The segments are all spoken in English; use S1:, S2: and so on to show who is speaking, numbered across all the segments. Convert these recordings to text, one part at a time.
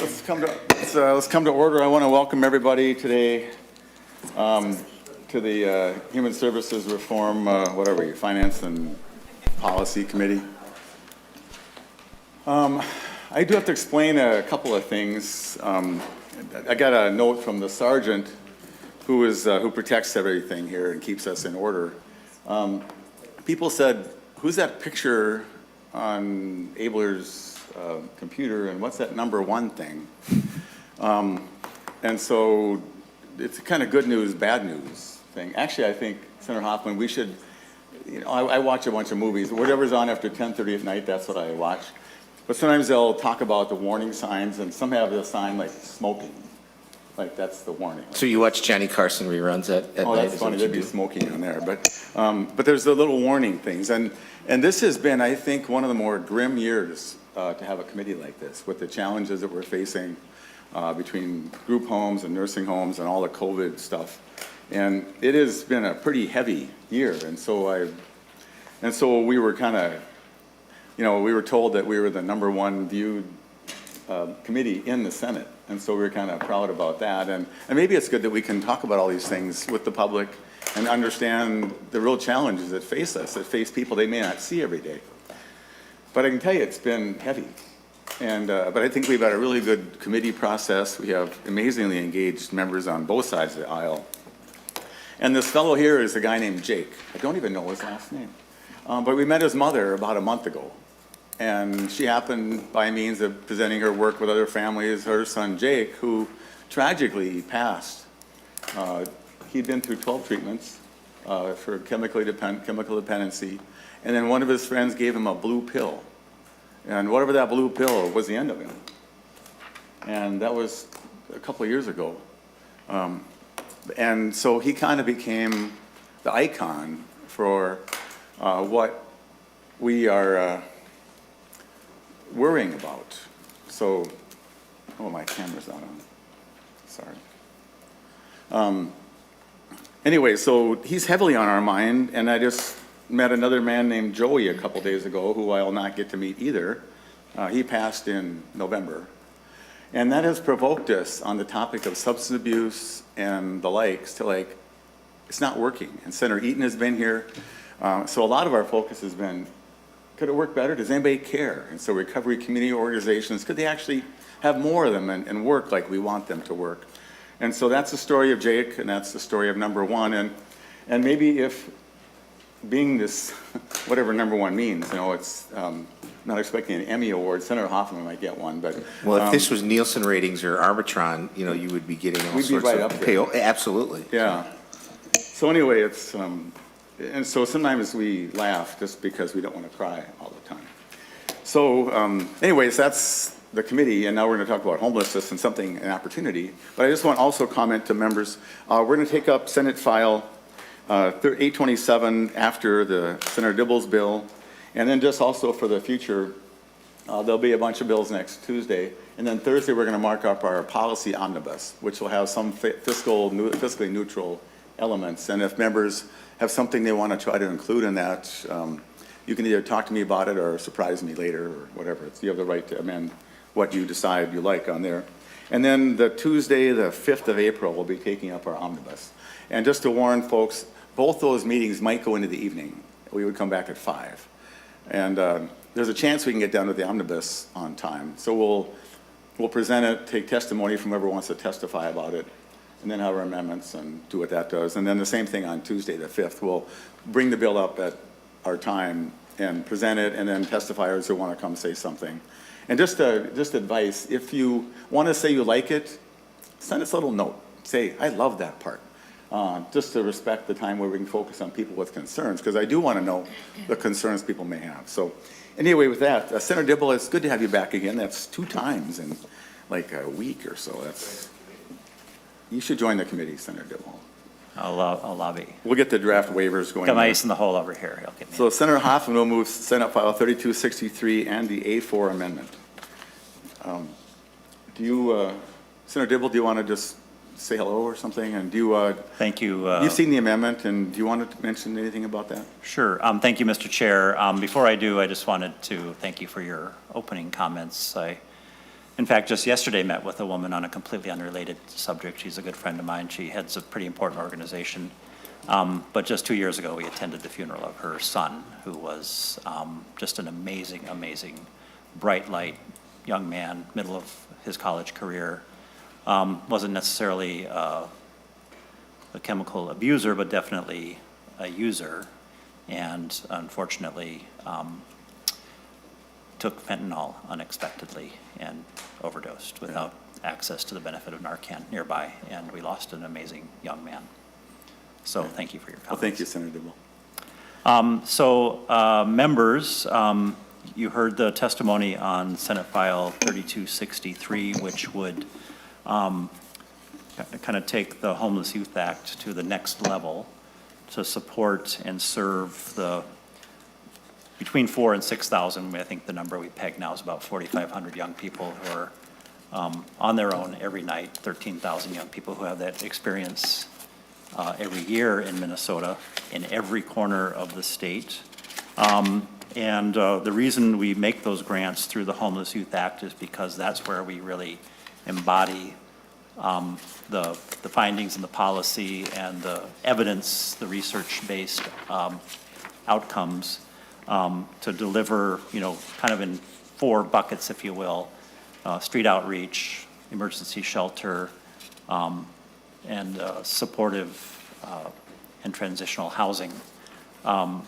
S1: let's come to order. I want to welcome everybody today to the Human Services Reform, Finance and Policy Committee. I do have to explain a couple of things. I got a note from the sergeant who protects everything here and keeps us in order. People said, "Who's that picture on Abeler's computer, and what's that number one thing?" And so it's a kind of good news, bad news thing. Actually, I think, Senator Hoffman, we should, I watch a bunch of movies. Whatever's on after 10:30 at night, that's what I watch. But sometimes they'll talk about the warning signs, and some have the sign like smoking. Like that's the warning.
S2: So you watch Johnny Carson reruns at night?
S1: Oh, that's funny. There'd be smoking on there. But there's the little warning things. And this has been, I think, one of the more grim years to have a committee like this, with the challenges that we're facing between group homes and nursing homes and all the COVID stuff. And it has been a pretty heavy year. And so we were kind of, we were told that we were the #1 viewed committee in the Senate. And so we were kind of proud about that. And maybe it's good that we can talk about all these things with the public and understand the real challenges that face us, that face people they may not see every day. But I can tell you it's been heavy. But I think we've got a really good committee process. We have amazingly engaged members on both sides of the aisle. And this fellow here is a guy named Jake. I don't even know his last name. But we met his mother about a month ago. And she happened, by means of presenting her work with other families, her son Jake, who tragically passed. He'd been through 12 treatments for chemical dependency, and then one of his friends gave him a blue pill. And whatever that blue pill was the end of him. And that was a couple of years ago. And so he kind of became the icon for what we are worrying about. So, my camera's not on. Sorry. Anyway, so he's heavily on our mind, and I just met another man named Joey a couple days ago, who I'll not get to meet either. He passed in November. And that has provoked us on the topic of substance abuse and the likes to it's not working. And Senator Eaton has been here. So a lot of our focus has been, could it work better? Does anybody care? And so recovery community organizations, could they actually have more of them and work like we want them to work? And so that's the story of Jake, and that's the story of #1. And maybe if being this, whatever #1 means, it's not expecting an Emmy award. Senator Hoffman might get one, but
S2: well, if this was Nielsen ratings or Arbitron, you would be getting all sorts
S1: right
S2: of
S1: up
S2: pay. Absolutely.
S1: Yeah. So anyway, it's and so sometimes we laugh just because we don't want to cry all the time. So anyways, that's the committee, and now we're going to talk about homelessness and an opportunity. But I just want to also comment to members, we're going to take up Senate File 827 after the Senator Dibble's bill, and then just also for the future, there'll be a bunch of bills next Tuesday, and then Thursday we're going to mark up our policy omnibus, which will have some fiscally neutral elements. And if members have something they want to try to include in that, you can either talk to me about it or surprise me later or whatever. You have the right to amend what you decide you like on there. And then the Tuesday, the 5th of April, we'll be taking up our omnibus. And just to warn folks, both those meetings might go into the evening. We would come back at 5. And there's a chance we can get down to the omnibus on time. So we'll present it, take testimony from whoever wants to testify about it, and then have our amendments and do what that does. And then the same thing on Tuesday, the 5th. We'll bring the bill up at our time and present it, and then testifiers who want to come say something. And just advice, if you want to say you like it, send us a little note. Say, I love that part. Just to respect the time where we can focus on people with concerns, because I do want to know the concerns people may have. So anyway, with that, Senator Dibble, it's good to have you back again. That's 2 times in like a week or so. You should join the committee, Senator Dibble.
S3: I'll lobby.
S1: We'll get the draft waivers going.
S3: Got my ace in the hole over here. He'll get me.
S1: So Senator Hoffman will move Senate File 3263 and the A4 amendment. Senator Dibble, do you want to just say hello or something? And do you?
S3: Thank you.
S1: You've seen the amendment, and do you want to mention anything about that?
S3: Sure. Thank you, Mr. Chair. Before I do, I just wanted to thank you for your opening comments. I in fact, just yesterday met with a woman on a completely unrelated subject. She's a good friend of mine. She heads a pretty important organization. But just 2 years ago, we attended the funeral of her son, who was just an amazing, amazing, bright light young man, middle of his college career. Wasn't necessarily a chemical abuser, but definitely a user, and unfortunately took fentanyl unexpectedly and overdosed without access to the benefit of Narcan nearby, and we lost an amazing young man. So thank you for your comments.
S1: Well, thank you, Senator Dibble.
S3: Members, you heard the testimony on Senate File 3263, which would kind of take the Homeless Youth Act to the next level to support and serve the between 4,000 and 6,000. I think the number we peg now is about 4,500 young people who are on their own every night, 13,000 young people who have that experience every year in Minnesota, in every corner of the state. And the reason we make those grants through the Homeless Youth Act is because that's where we really embody the findings and the policy and the evidence, the research-based outcomes to deliver, kind of in 4 buckets, if you will: street outreach, emergency shelter, and supportive and transitional housing. All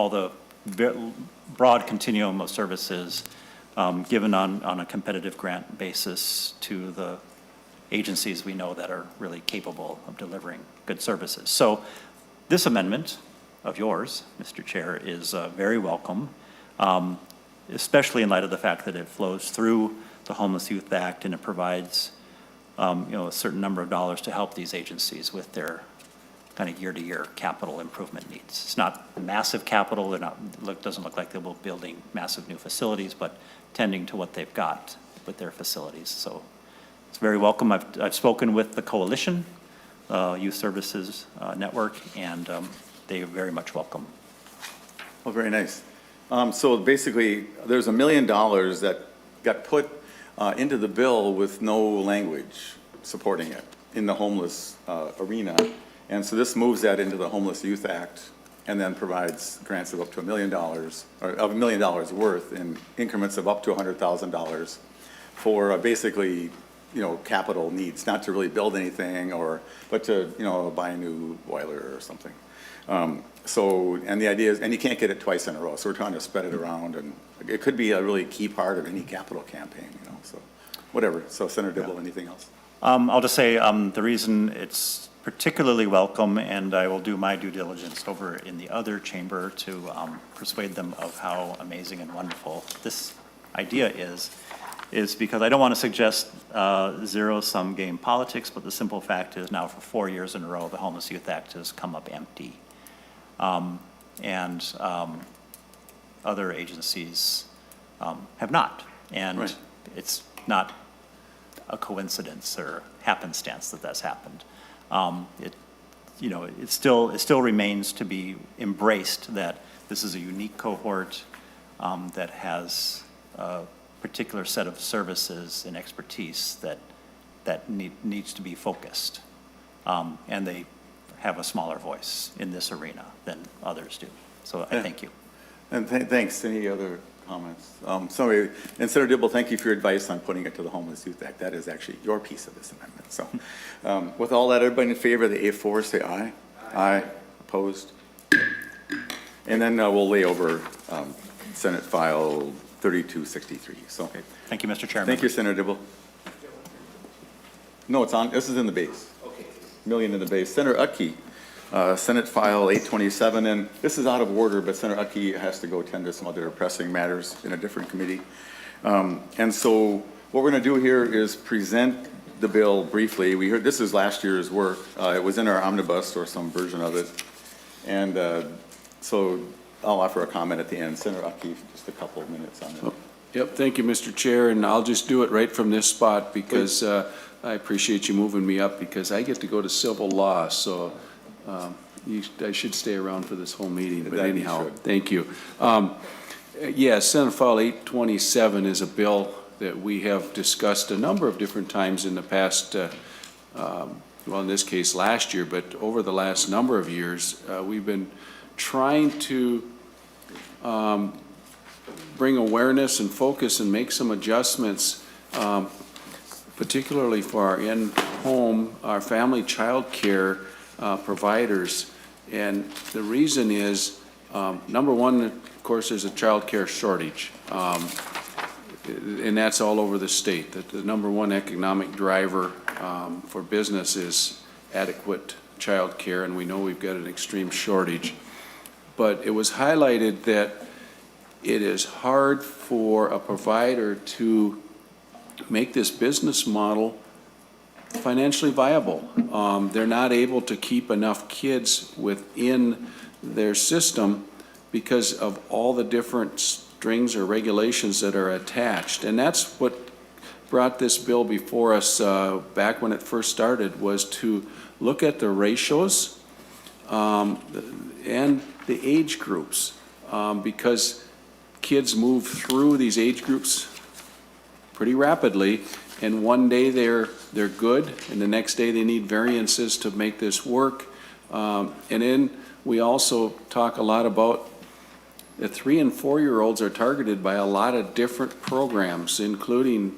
S3: the broad continuum of services given on a competitive grant basis to the agencies we know that are really capable of delivering good services. So this amendment of yours, Mr. Chair, is very welcome, especially in light of the fact that it flows through the Homeless Youth Act and it provides a certain number of dollars to help these agencies with their kind of year-to-year capital improvement needs. It's not massive capital. Doesn't look like they'll be building massive new facilities, but tending to what they've got with their facilities. So it's very welcome. I've spoken with the coalition, Youth Services Network, and they are very much welcome.
S1: Well, very nice. So basically, there's $1 million that got put into the bill with no language supporting it in the homeless arena. And so this moves that into the Homeless Youth Act and then provides grants of up to $1 million, or of $1 million worth in increments of up to $100,000 for basically, capital needs, not to really build anything but to, buy a new boiler or something. And the idea is, and you can't get it twice in a row, so we're trying to spread it around, and it could be a really key part of any capital campaign, so whatever. So Senator Dibble, anything else?
S3: I'll just say the reason it's particularly welcome, and I will do my due diligence over in the other chamber to persuade them of how amazing and wonderful this idea is because I don't want to suggest zero-sum game politics, but the simple fact is now for 4 years in a row, the Homeless Youth Act has come up empty. And other agencies have not. And
S1: right.
S3: It's not a coincidence or happenstance that that's happened. It still remains to be embraced that this is a unique cohort that has a particular set of services and expertise that needs to be focused, and they have a smaller voice in this arena than others do. So I thank you.
S1: And thanks. Any other comments? And Senator Dibble, thank you for your advice on putting it to the Homeless Youth Act. That is actually your piece of this amendment. So with all that, everybody in favor of the A4, say aye. Aye. Opposed? And then we'll lay over Senate File 3263. So
S3: Okay. Thank you, Mr. Chairman.
S1: thank you, Senator Dibble. No, it's on. This is in the base. Okay. Million in the base. Senator Utke. Senate File 827, and this is out of order, but Senator Utke has to go attend to some other pressing matters in a different committee. And so what we're going to do here is present the bill briefly. We heard this is last year's work. It was in our omnibus or some version of it. And so I'll offer a comment at the end. Senator Utke, just a couple of minutes on it.
S4: Yep, thank you, Mr. Chair, and I'll just do it right from this spot because I appreciate you moving me up because I get to go to civil law, so I should stay around for this whole meeting, but anyhow, thank you. Yeah, Senate File 827 is a bill that we have discussed a number of different times in the past, well, in this case, last year, but over the last number of years, we've been trying to bring awareness and focus and make some adjustments, particularly for our in-home, our family child care providers. And the reason is, number one, of course, there's a child care shortage. And that's all over the state. That the number one economic driver for business is adequate child care, and we know we've got an extreme shortage. But it was highlighted that it is hard for a provider to make this business model financially viable. They're not able to keep enough kids within their system because of all the different strings or regulations that are attached. And that's what brought this bill before us back when it first started, was to look at the ratios and the age groups, because kids move through these age groups pretty rapidly, and one day they're good, and the next day they need variances to make this work. And then we also talk a lot about the 3- and 4-year-olds are targeted by a lot of different programs, including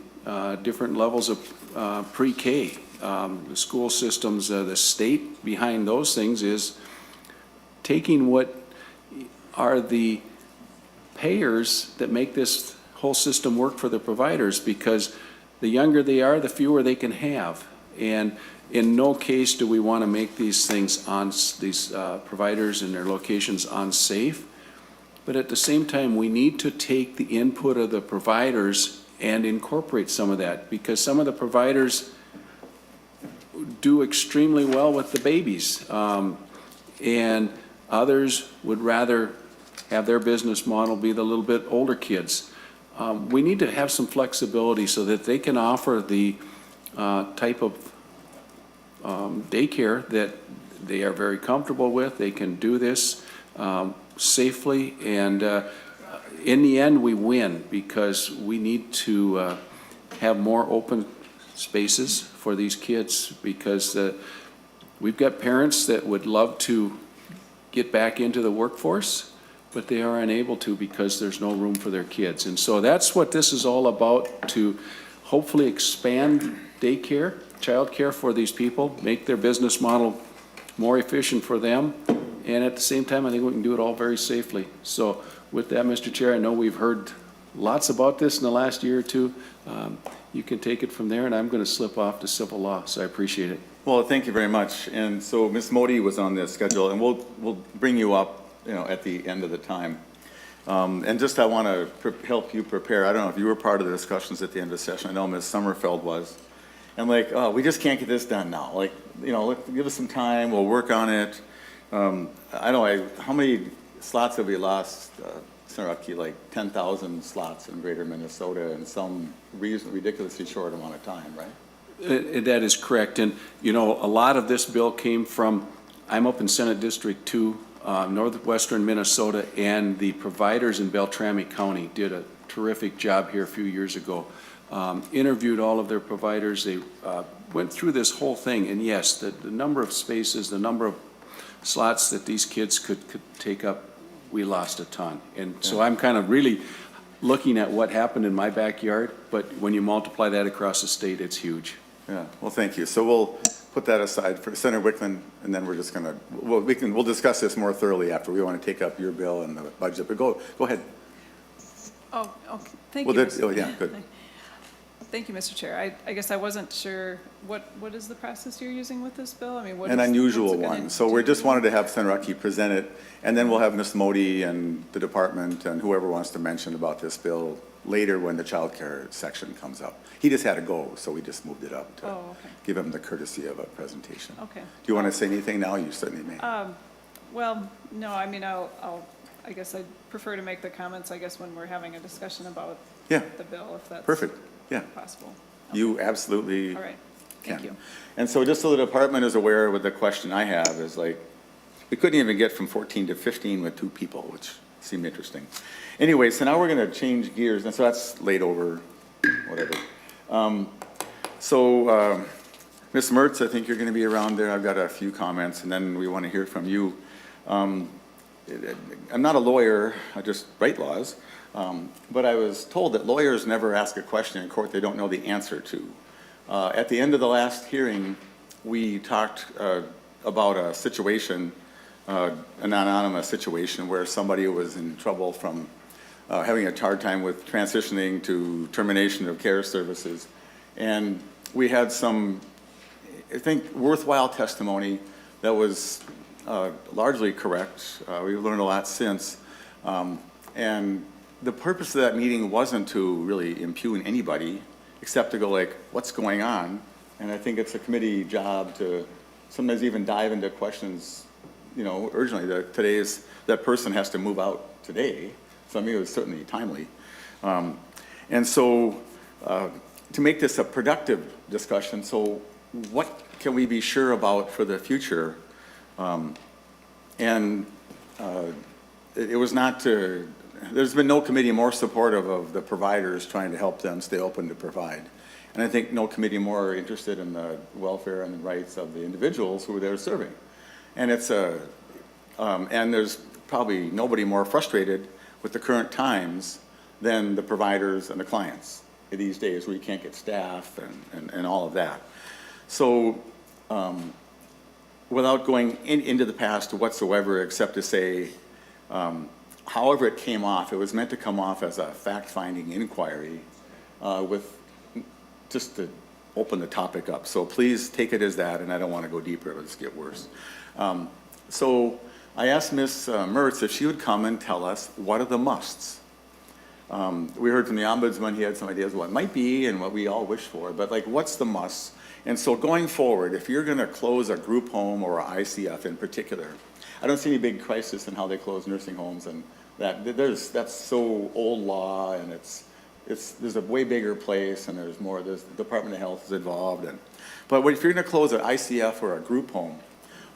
S4: different levels of pre-K. The school systems, the state behind those things is taking what are the payers that make this whole system work for the providers, because the younger they are, the fewer they can have. And in no case do we want to make these things these providers and their locations unsafe. But at the same time, we need to take the input of the providers and incorporate some of that, because some of the providers do extremely well with the babies, and others would rather have their business model be the little bit older kids. We need to have some flexibility so that they can offer the type of daycare that they are very comfortable with. They can do this safely, and in the end, we win, because we need to have more open spaces for these kids, because we've got parents that would love to get back into the workforce, but they are unable to because there's no room for their kids. And so that's what this is all about, to hopefully expand daycare, childcare for these people, make their business model more efficient for them, and at the same time, I think we can do it all very safely. So with that, Mr. Chair, I know we've heard lots about this in the last year or two. You can take it from there, and I'm going to slip off to civil law, so I appreciate it.
S1: Well, thank you very much. And so Ms. Modi was on the schedule, and we'll bring you up, at the end of the time. And just I want to help you prepare. I don't know if you were part of the discussions at the end of the session. I know Ms. Sommerfeld was. And we just can't get this done now. Give us some time. We'll work on it. I know how many slots have we lost, Senator Utke? 10,000 slots in greater Minnesota in some ridiculously short amount of time, right?
S4: That is correct. And, a lot of this bill came from, I'm up in Senate District 2, northwestern Minnesota, and the providers in Beltrami County did a terrific job here a few years ago. Interviewed all of their providers. They went through this whole thing. And yes, the number of spaces, the number of slots that these kids could take up, we lost a ton. And so I'm kind of really looking at what happened in my backyard, but when you multiply that across the state, it's huge.
S1: Yeah, well, thank you. So we'll put that aside for Senator Wiklund, and then we're just going to, we'll discuss this more thoroughly after. We want to take up your bill and the budget, but go ahead.
S5: Oh, okay. Thank
S1: Well,
S5: you.
S1: oh, yeah, good.
S5: Thank you, Mr. Chair. I guess I wasn't sure, what is the process you're using with this bill? I mean, what is?
S1: An unusual
S5: what's it gonna
S1: one. So we
S5: do?
S1: just wanted to have Senator Utke present it, and then we'll have Ms. Modi and the department and whoever wants to mention about this bill later when the child care section comes up. He just had to go, so we just moved it up to give him the courtesy of a presentation.
S5: Okay.
S1: Do you want to say anything now? You certainly may.
S5: Well, no, I mean, I guess I'd prefer to make the comments, I guess, when we're having a discussion about
S1: Yeah.
S5: the bill, if that's
S1: Perfect. Yeah.
S5: possible.
S1: You absolutely
S5: All right, thank you.
S1: And so just so the department is aware, with the question I have is we couldn't even get from 14 to 15 with 2 people, which seemed interesting. Anyway, so now we're going to change gears, and so that's laid over whatever. Ms. Mertz, I think you're going to be around there. I've got a few comments, and then we want to hear from you. I'm not a lawyer, I just write laws, but I was told that lawyers never ask a question in court they don't know the answer to. At the end of the last hearing, we talked about a situation, an anonymous situation where somebody was in trouble from having a hard time with transitioning to termination of care services. And we had some, I think, worthwhile testimony that was largely correct. We've learned a lot since. And the purpose of that meeting wasn't to really impugn anybody, except to go like, what's going on? And I think it's a committee job to sometimes even dive into questions, you know, urgently. That person has to move out today. So I mean, it was certainly timely. And so to make this a productive discussion, so what can we be sure about for the future? It was not to, there's been no committee more supportive of the providers trying to help them stay open to provide. And I think no committee more interested in the welfare and the rights of the individuals who they're serving. And it's and there's probably nobody more frustrated with the current times than the providers and the clients these days, where you can't get staff and all of that. So without going into the past whatsoever, except to say, however it came off, it was meant to come off as a fact-finding inquiry with just to open the topic up. So please take it as that, and I don't want to go deeper, let's get worse. So I asked Ms. Mertz if she would come and tell us what are the musts. We heard from the Ombudsman, he had some ideas what might be and what we all wish for, but like what's the must? And so going forward, if you're going to close a group home or a ICF in particular, I don't see any big crisis in how they close nursing homes, and that's so old law, and there's a way bigger place, and there's the Department of Health is involved. But if you're going to close an ICF or a group home,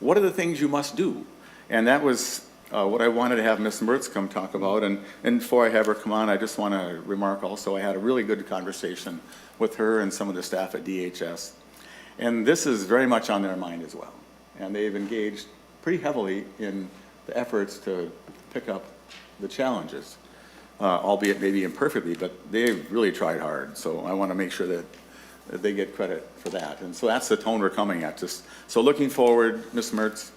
S1: what are the things you must do? And that was what I wanted to have Ms. Mertz come talk about. And before I have her come on, I just want to remark also, I had a really good conversation with her and some of the staff at DHS. And this is very much on their mind as well. And they've engaged pretty heavily in the efforts to pick up the challenges, albeit maybe imperfectly, but they've really tried hard. So I want to make sure that they get credit for that. And so that's the tone we're coming at. So looking forward, Ms. Mertz,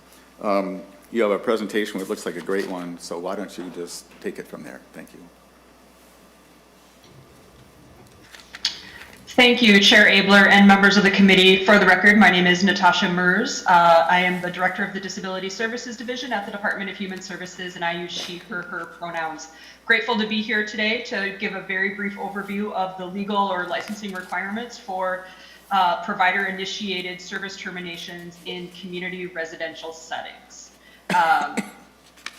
S1: you have a presentation which looks like a great one, so why don't you just take it from there? Thank you.
S6: Thank you, Chair Abeler and members of the committee. For the record, my name is Natasha Mers. I am the Director of the Disability Services Division at the Department of Human Services, and I use she, her pronouns. Grateful to be here today to give a very brief overview of the legal or licensing requirements for provider-initiated service terminations in community residential settings.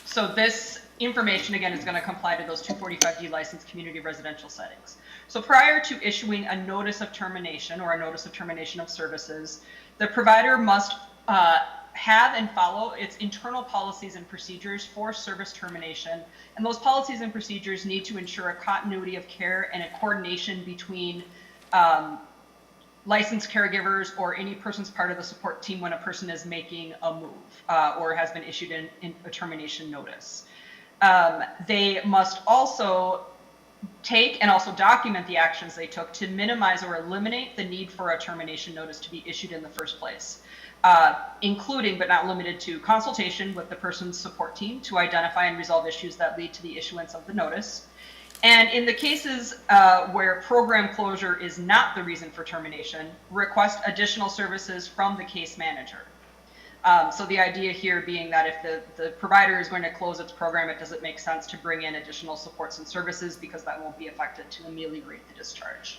S6: So this information, again, is going to comply to those 245D licensed community residential settings. So prior to issuing a notice of termination or a notice of termination of services, the provider must have and follow its internal policies and procedures for service termination. And those policies and procedures need to ensure a continuity of care and a coordination between licensed caregivers or any person's part of the support team when a person is making a move or has been issued in a termination notice. They must also take and also document the actions they took to minimize or eliminate the need for a termination notice to be issued in the first place, including but not limited to consultation with the person's support team to identify and resolve issues that lead to the issuance of the notice. And in the cases where program closure is not the reason for termination, request additional services from the case manager. So the idea here being that if the provider is going to close its program, it doesn't make sense to bring in additional supports and services because that won't be effective to ameliorate the discharge.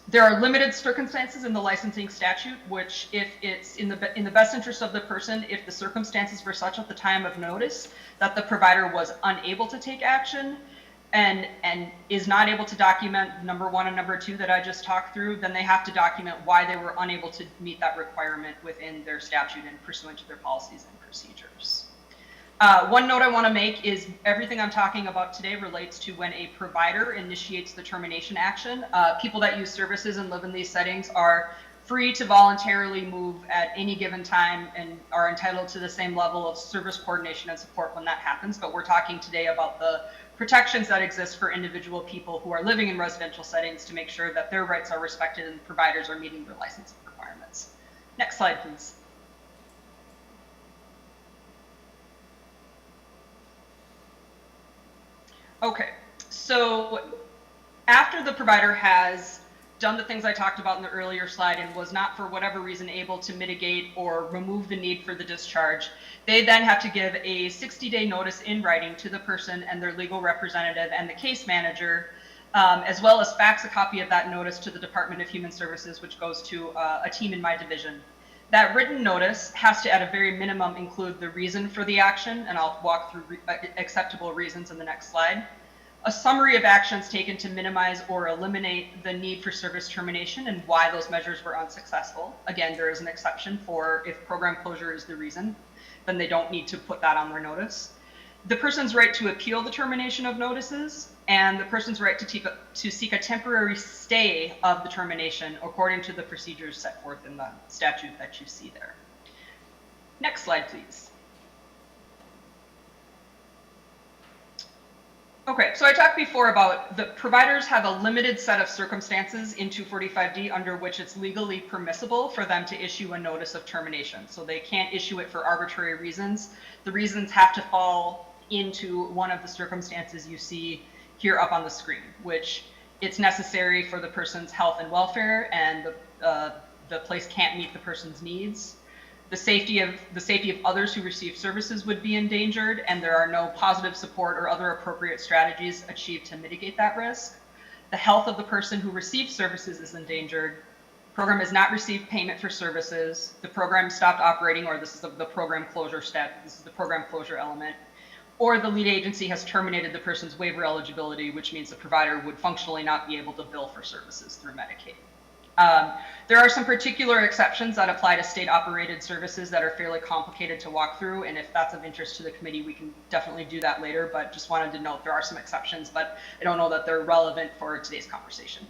S6: There are limited circumstances in the licensing statute, which if it's in the best interest of the person, if the circumstances were such at the time of notice that the provider was unable to take action and is not able to document number one and number two that I just talked through, then they have to document why they were unable to meet that requirement within their statute and pursuant to their policies and procedures. One note I want to make is everything I'm talking about today relates to when a provider initiates the termination action. People that use services and live in these settings are free to voluntarily move at any given time and are entitled to the same level of service coordination and support when that happens. But we're talking today about the protections that exist for individual people who are living in residential settings to make sure that their rights are respected and providers are meeting their licensing requirements. Next slide, please. Okay, so after the provider has done the things I talked about in the earlier slide and was not for whatever reason able to mitigate or remove the need for the discharge, they then have to give a 60-day notice in writing to the person and their legal representative and the case manager, as well as fax a copy of that notice to the Department of Human Services, which goes to a team in my division. That written notice has to, at a very minimum, include the reason for the action, and I'll walk through acceptable reasons in the next slide. A summary of actions taken to minimize or eliminate the need for service termination and why those measures were unsuccessful. Again, there is an exception for if program closure is the reason, then they don't need to put that on their notice. The person's right to appeal the termination of notices, and the person's right to seek a temporary stay of the termination according to the procedures set forth in the statute that you see there. Next slide, please. Okay, so I talked before about the providers have a limited set of circumstances in 245D under which it's legally permissible for them to issue a notice of termination. So they can't issue it for arbitrary reasons. The reasons have to fall into one of the circumstances you see here up on the screen, which it's necessary for the person's health and welfare, and the place can't meet the person's needs. The safety of others who receive services would be endangered, and there are no positive support or other appropriate strategies achieved to mitigate that risk. The health of the person who receives services is endangered. Program has not received payment for services. The program stopped operating, or this is the program closure this is the program closure element. Or the lead agency has terminated the person's waiver eligibility, which means the provider would functionally not be able to bill for services through Medicaid. There are some particular exceptions that apply to state-operated services that are fairly complicated to walk through, and if that's of interest to the committee, we can definitely do that later, but just wanted to note there are some exceptions, but I don't know that they're relevant for today's conversation.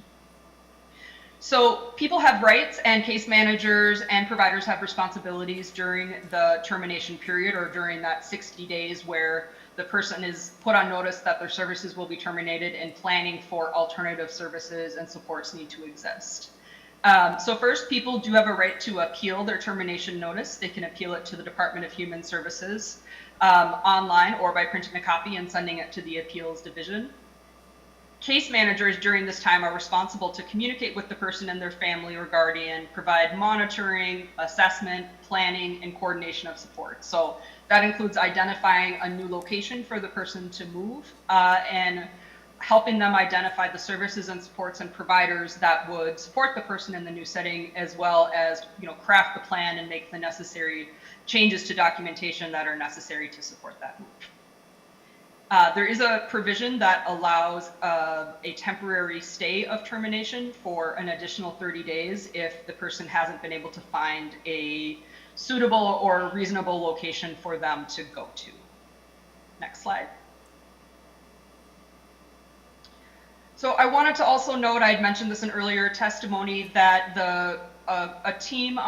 S6: So people have rights, and case managers and providers have responsibilities during the termination period or during that 60 days where the person is put on notice that their services will be terminated, and planning for alternative services and supports need to exist. So first, people do have a right to appeal their termination notice. They can appeal it to the Department of Human Services online or by printing a copy and sending it to the appeals division. Case managers during this time are responsible to communicate with the person and their family or guardian, provide monitoring, assessment, planning, and coordination of support. So that includes identifying a new location for the person to move and helping them identify the services and supports and providers that would support the person in the new setting, as well as craft the plan and make the necessary changes to documentation that are necessary to support that move. There is a provision that allows a temporary stay of termination for an additional 30 days if the person hasn't been able to find a suitable or reasonable location for them to go to. Next slide. So I wanted to also note, I had mentioned this in earlier testimony, that a team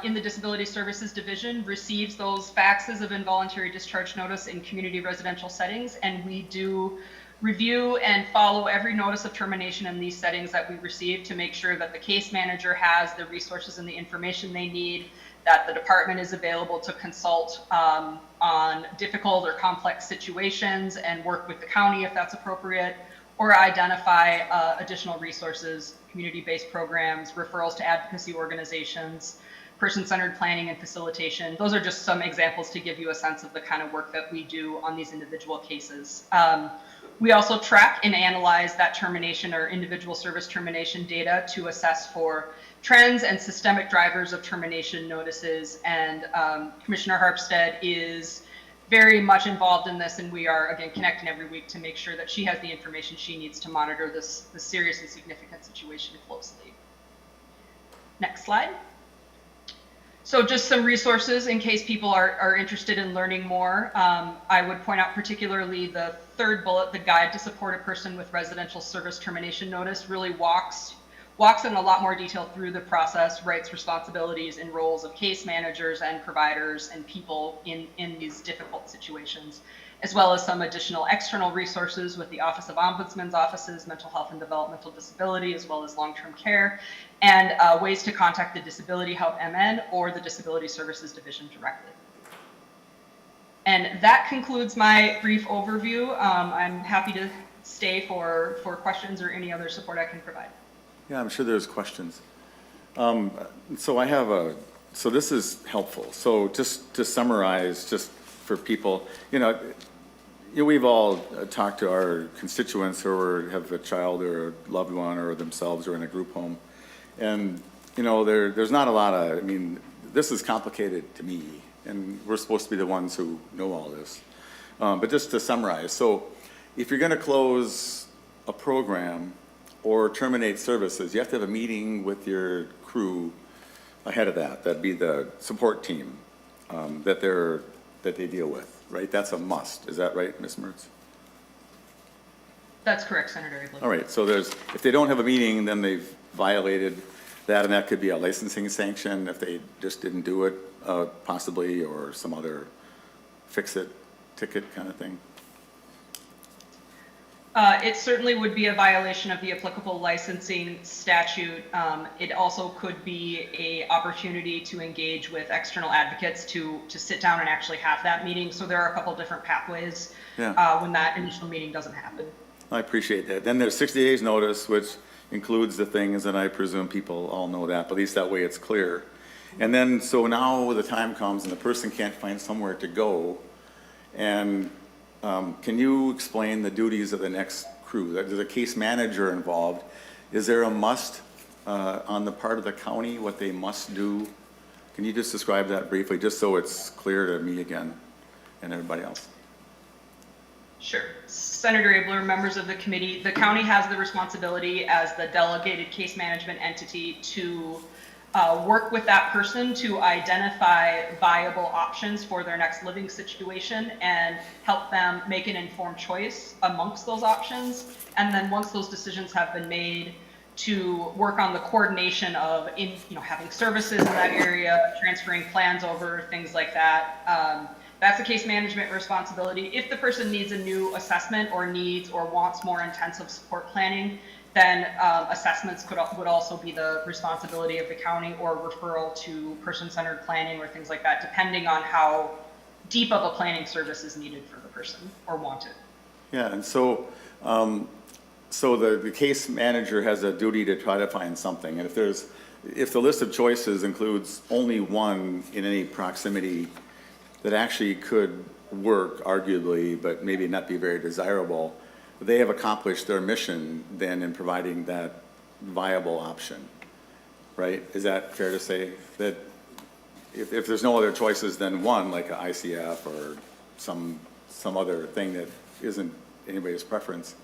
S6: in the Disability Services Division receives those faxes of involuntary discharge notice in community residential settings, and we do review and follow every notice of termination in these settings that we receive to make sure that the case manager has the resources and the information they need, that the department is available to consult on difficult or complex situations and work with the county if that's appropriate, or identify additional resources, community-based programs, referrals to advocacy organizations, person-centered planning and facilitation. Those are just some examples to give you a sense of the kind of work that we do on these individual cases. We also track and analyze that termination or individual service termination data to assess for trends and systemic drivers of termination notices, and Commissioner Harpstead is very much involved in this, and we are, again, connecting every week to make sure that she has the information she needs to monitor this serious and significant situation closely. Next slide. So just some resources in case people are interested in learning more. I would point out particularly the third bullet, the guide to support a person with residential service termination notice, really walks in a lot more detail through the process, rights, responsibilities, and roles of case managers and providers and people in these difficult situations, as well as some additional external resources with the Office of Ombudsman's offices, mental health and developmental disability, as well as long-term care, and ways to contact the Disability Help MN or the Disability Services Division directly. And that concludes my brief overview. I'm happy to stay for questions or any other support I can provide.
S1: Yeah, I'm sure there's questions. So this is helpful. So just to summarize, just for people, we've all talked to our constituents who have a child or a loved one or themselves or in a group home. And, there's not a lot of, this is complicated to me, and we're supposed to be the ones who know all this. But just to summarize, so if you're going to close a program or terminate services, you have to have a meeting with your crew ahead of that. That'd be the support team that they deal with, right? That's a must. Is that right, Ms. Mertz?
S6: That's correct, Senator Abeler.
S1: All right, so if they don't have a meeting, then they've violated that, and that could be a licensing sanction if they just didn't do it, possibly, or some other fix-it ticket kind of thing.
S6: It certainly would be a violation of the applicable licensing statute. It also could be an opportunity to engage with external advocates to sit down and actually have that meeting. So there are a couple different pathways when that initial meeting doesn't happen.
S1: I appreciate that. Then there's 60 days notice, which includes the things, and I presume people all know that, but at least that way it's clear. And then, so now the time comes and the person can't find somewhere to go, and can you explain the duties of the next crew? There's a case manager involved. Is there a must on the part of the county, what they must do? Can you just describe that briefly, just so it's clear to me again and everybody else?
S6: Sure. Senator Abeler, members of the committee, the county has the responsibility as the delegated case management entity to work with that person to identify viable options for their next living situation and help them make an informed choice amongst those options. And then once those decisions have been made, to work on the coordination of having services in that area, transferring plans over, things like that. That's a case management responsibility. If the person needs a new assessment or needs or wants more intensive support planning, then assessments would also be the responsibility of the county, or referral to person-centered planning or things like that, depending on how deep of a planning service is needed for the person or wanted.
S1: Yeah, and so the case manager has a duty to try to find something, and if the list of choices includes only one in any proximity that actually could work, arguably, but maybe not be very desirable, they have accomplished their mission then in providing that viable option, right? Is that fair to say? That if there's no other choices than one, like an ICF or some other thing that isn't anybody's preference,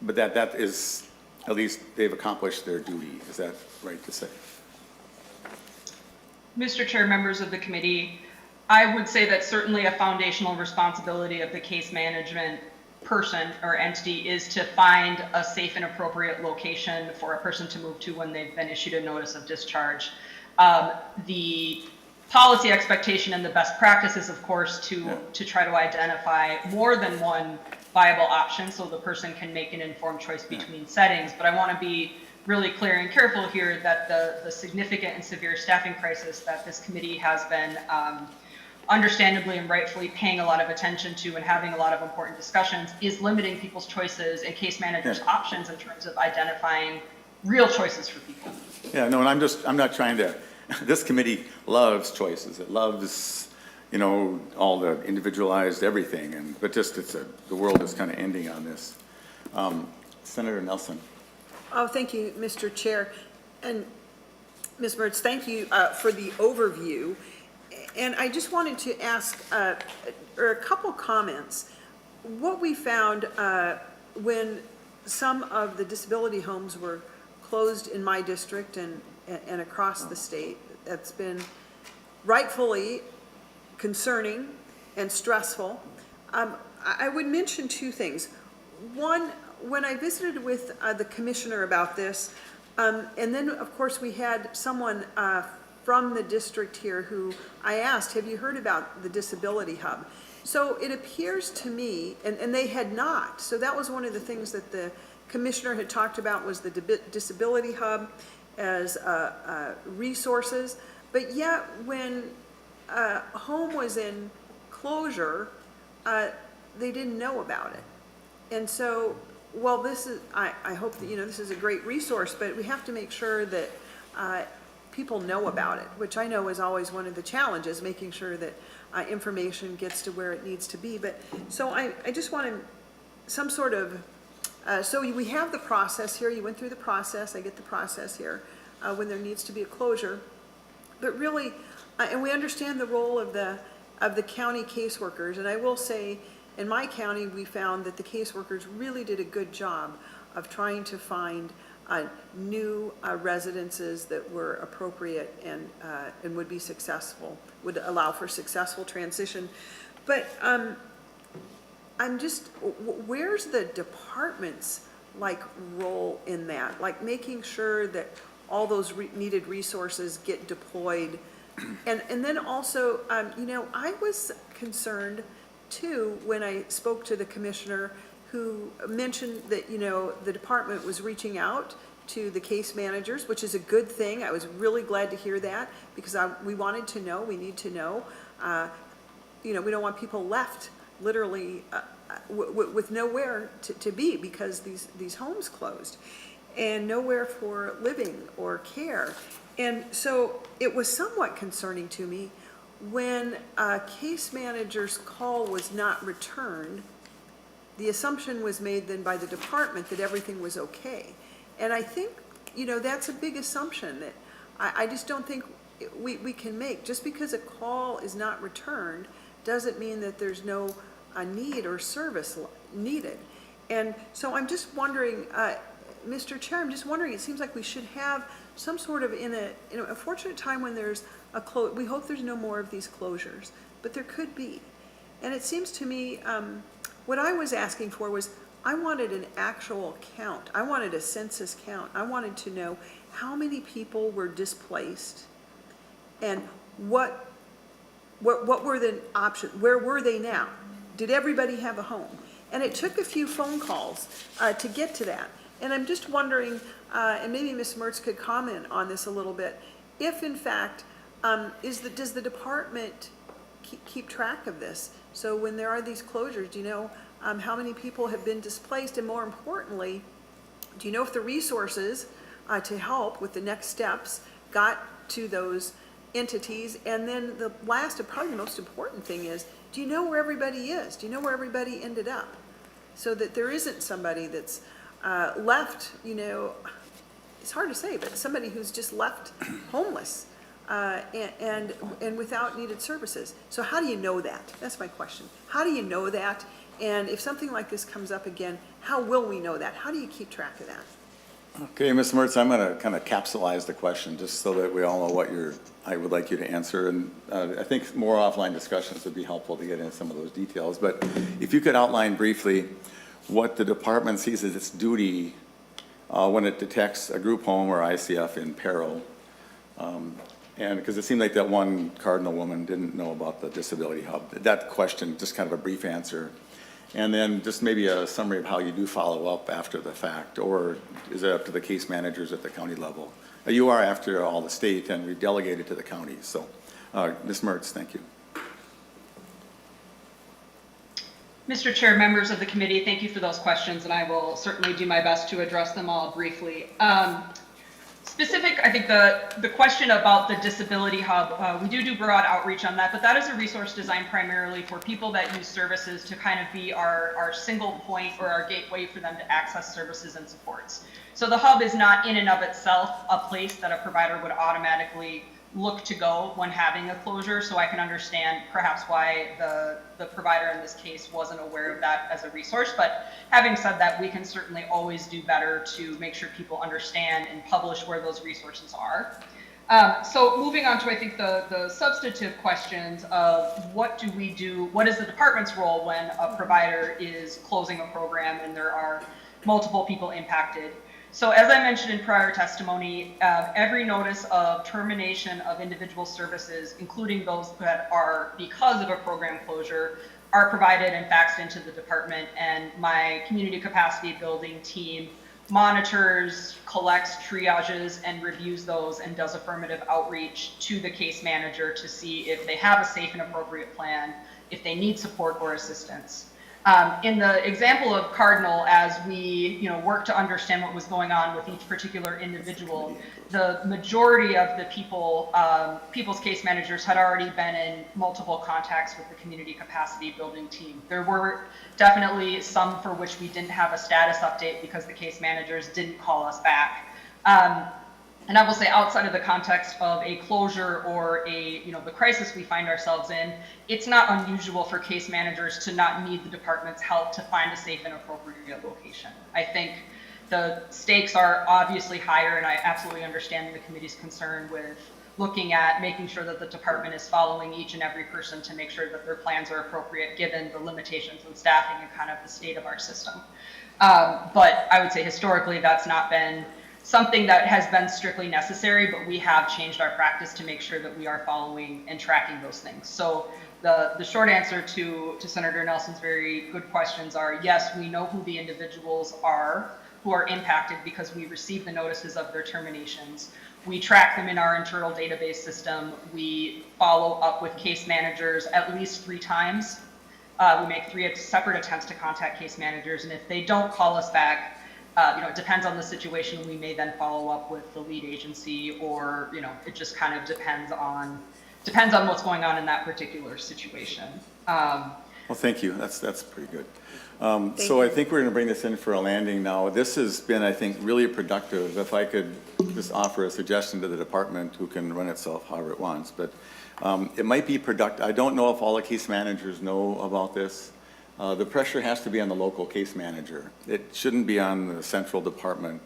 S1: but that is, at least they've accomplished their duty. Is that right to say?
S6: Mr. Chair, members of the committee, I would say that certainly a foundational responsibility of the case management person or entity is to find a safe and appropriate location for a person to move to when they've been issued a notice of discharge. The policy expectation and the best practice is, of course, to try to identify more than one viable option so the person can make an informed choice between settings. But I want to be really clear and careful here that the significant and severe staffing crisis that this committee has been understandably and rightfully paying a lot of attention to and having a lot of important discussions is limiting people's choices and case managers' options in terms of identifying real choices for people.
S1: Yeah, no, and I'm not trying to, this committee loves choices. It loves, all the individualized everything, but just the world is kind of ending on this. Senator Nelson.
S7: Oh, thank you, Mr. Chair. And Ms. Mertz, thank you for the overview. And I just wanted to ask a couple comments. What we found when some of the disability homes were closed in my district and across the state, that's been rightfully concerning and stressful. I would mention two things. One, when I visited with the commissioner about this, and then, of course, we had someone from the district here who I asked, have you heard about the Disability Hub? So it appears to me, and they had not, so that was one of the things that the commissioner had talked about was the Disability Hub as resources, but yet when home was in closure, they didn't know about it. And so, well, this is, I hope that, this is a great resource, but we have to make sure that people know about it, which I know is always one of the challenges, making sure that information gets to where it needs to be. But, so I just want some sort of, so we have the process here, you went through the process, I get the process here, when there needs to be a closure. But really, and we understand the role of the county caseworkers, and I will say, in my county, we found that the caseworkers really did a good job of trying to find new residences that were appropriate and would be successful, would allow for successful transition. But I'm just, where's the department's role in that? Like making sure that all those needed resources get deployed. And then also, I was concerned too when I spoke to the commissioner who mentioned that, the department was reaching out to the case managers, which is a good thing. I was really glad to hear that because we wanted to know, we need to know. We don't want people left literally with nowhere to be because these homes closed and nowhere for living or care. And so it was somewhat concerning to me when a case manager's call was not returned. The assumption was made then by the department that everything was okay. And I think, that's a big assumption that I just don't think we can make. Just because a call is not returned doesn't mean that there's no need or service needed. And so I'm just wondering, Mr. Chair, I'm just wondering, it seems like we should have some sort of, in a fortunate time when there's we hope there's no more of these closures, but there could be. And it seems to me, what I was asking for was, I wanted an actual count. I wanted a census count. I wanted to know how many people were displaced and what were the options, where were they now? Did everybody have a home? And it took a few phone calls to get to that. And I'm just wondering, and maybe Ms. Mertz could comment on this a little bit, if in fact, does the department keep track of this? So when there are these closures, do you know how many people have been displaced? And more importantly, do you know if the resources to help with the next steps got to those entities? And then the last and probably the most important thing is, do you know where everybody is? Do you know where everybody ended up? So that there isn't somebody that's left, it's hard to say, but somebody who's just left homeless and without needed services. So how do you know that? That's my question. How do you know that? And if something like this comes up again, how will we know that? How do you keep track of that?
S1: Okay, Ms. Mertz, I'm going to kind of capsulize the question just so that we all know what I would like you to answer. And I think more offline discussions would be helpful to get into some of those details. But if you could outline briefly what the department sees as its duty when it detects a group home or ICF in peril. And because it seemed like that one Cardinal woman didn't know about the Disability Hub. That question, just kind of a brief answer. And then just maybe a summary of how you do follow up after the fact, or is it up to the case managers at the county level? You are after all the state, and we've delegated to the counties. So, Ms. Mertz, thank you.
S6: Mr. Chair, members of the committee, thank you for those questions, and I will certainly do my best to address them all briefly. Specific, I think the question about the Disability Hub, we do broad outreach on that, but that is a resource designed primarily for people that use services to kind of be our single point or our gateway for them to access services and supports. So the hub is not in and of itself a place that a provider would automatically look to go when having a closure, so I can understand perhaps why the provider in this case wasn't aware of that as a resource. But having said that, we can certainly always do better to make sure people understand and publish where those resources are. So moving on to, I think, the substantive questions of what do we do, what is the department's role when a provider is closing a program and there are multiple people impacted. So as I mentioned in prior testimony, every notice of termination of individual services, including those that are because of a program closure, are provided and faxed into the department, and my community capacity building team monitors, collects, triages, and reviews those and does affirmative outreach to the case manager to see if they have a safe and appropriate plan, if they need support or assistance. In the example of Cardinal, as we work to understand what was going on with each particular individual, the majority of the people's case managers had already been in multiple contacts with the community capacity building team. There were definitely some for which we didn't have a status update because the case managers didn't call us back. And I will say, outside of the context of a closure or the crisis we find ourselves in, it's not unusual for case managers to not need the department's help to find a safe and appropriate location. I think the stakes are obviously higher, and I absolutely understand the committee's concern with looking at making sure that the department is following each and every person to make sure that their plans are appropriate given the limitations in staffing and kind of the state of our system. But I would say historically that's not been something that has been strictly necessary, but we have changed our practice to make sure that we are following and tracking those things. So the short answer to Senator Nelson's very good questions are, yes, we know who the individuals are who are impacted because we receive the notices of their terminations. We track them in our internal database system. We follow up with case managers at least 3 times. We make 3 separate attempts to contact case managers, and if they don't call us back, it depends on the situation. We may then follow up with the lead agency, or it just kind of depends on what's going on in that particular situation.
S1: Well, thank you. That's pretty good. So I think we're going to bring this in for a landing now. This has been, I think, really productive. If I could just offer a suggestion to the department, who can run itself however it wants, but it might be productive. I don't know if all the case managers know about this. The pressure has to be on the local case manager. It shouldn't be on the central department.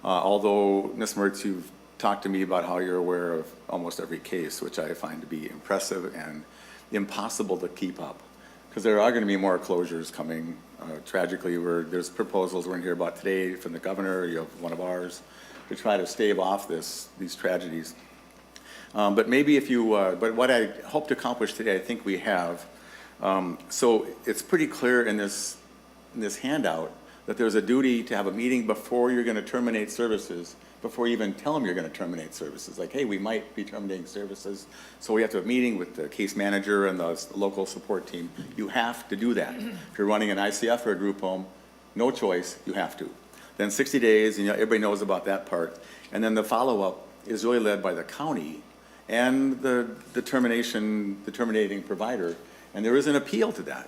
S1: Although, Ms. Mertz, you've talked to me about how you're aware of almost every case, which I find to be impressive and impossible to keep up. Because there are going to be more closures coming. Tragically, there's proposals we're going to hear about today from the governor, you have one of ours, to try to stave off these tragedies. But maybe but what I hope to accomplish today, I think we have. So it's pretty clear in this handout that there's a duty to have a meeting before you're going to terminate services, before you even tell them you're going to terminate services. Like, hey, we might be terminating services, so we have to have a meeting with the case manager and the local support team. You have to do that. If you're running an ICF or a group home, no choice, you have to. Then 60 days, and everybody knows about that part. And then the follow-up is really led by the county and the terminating provider. And there is an appeal to that.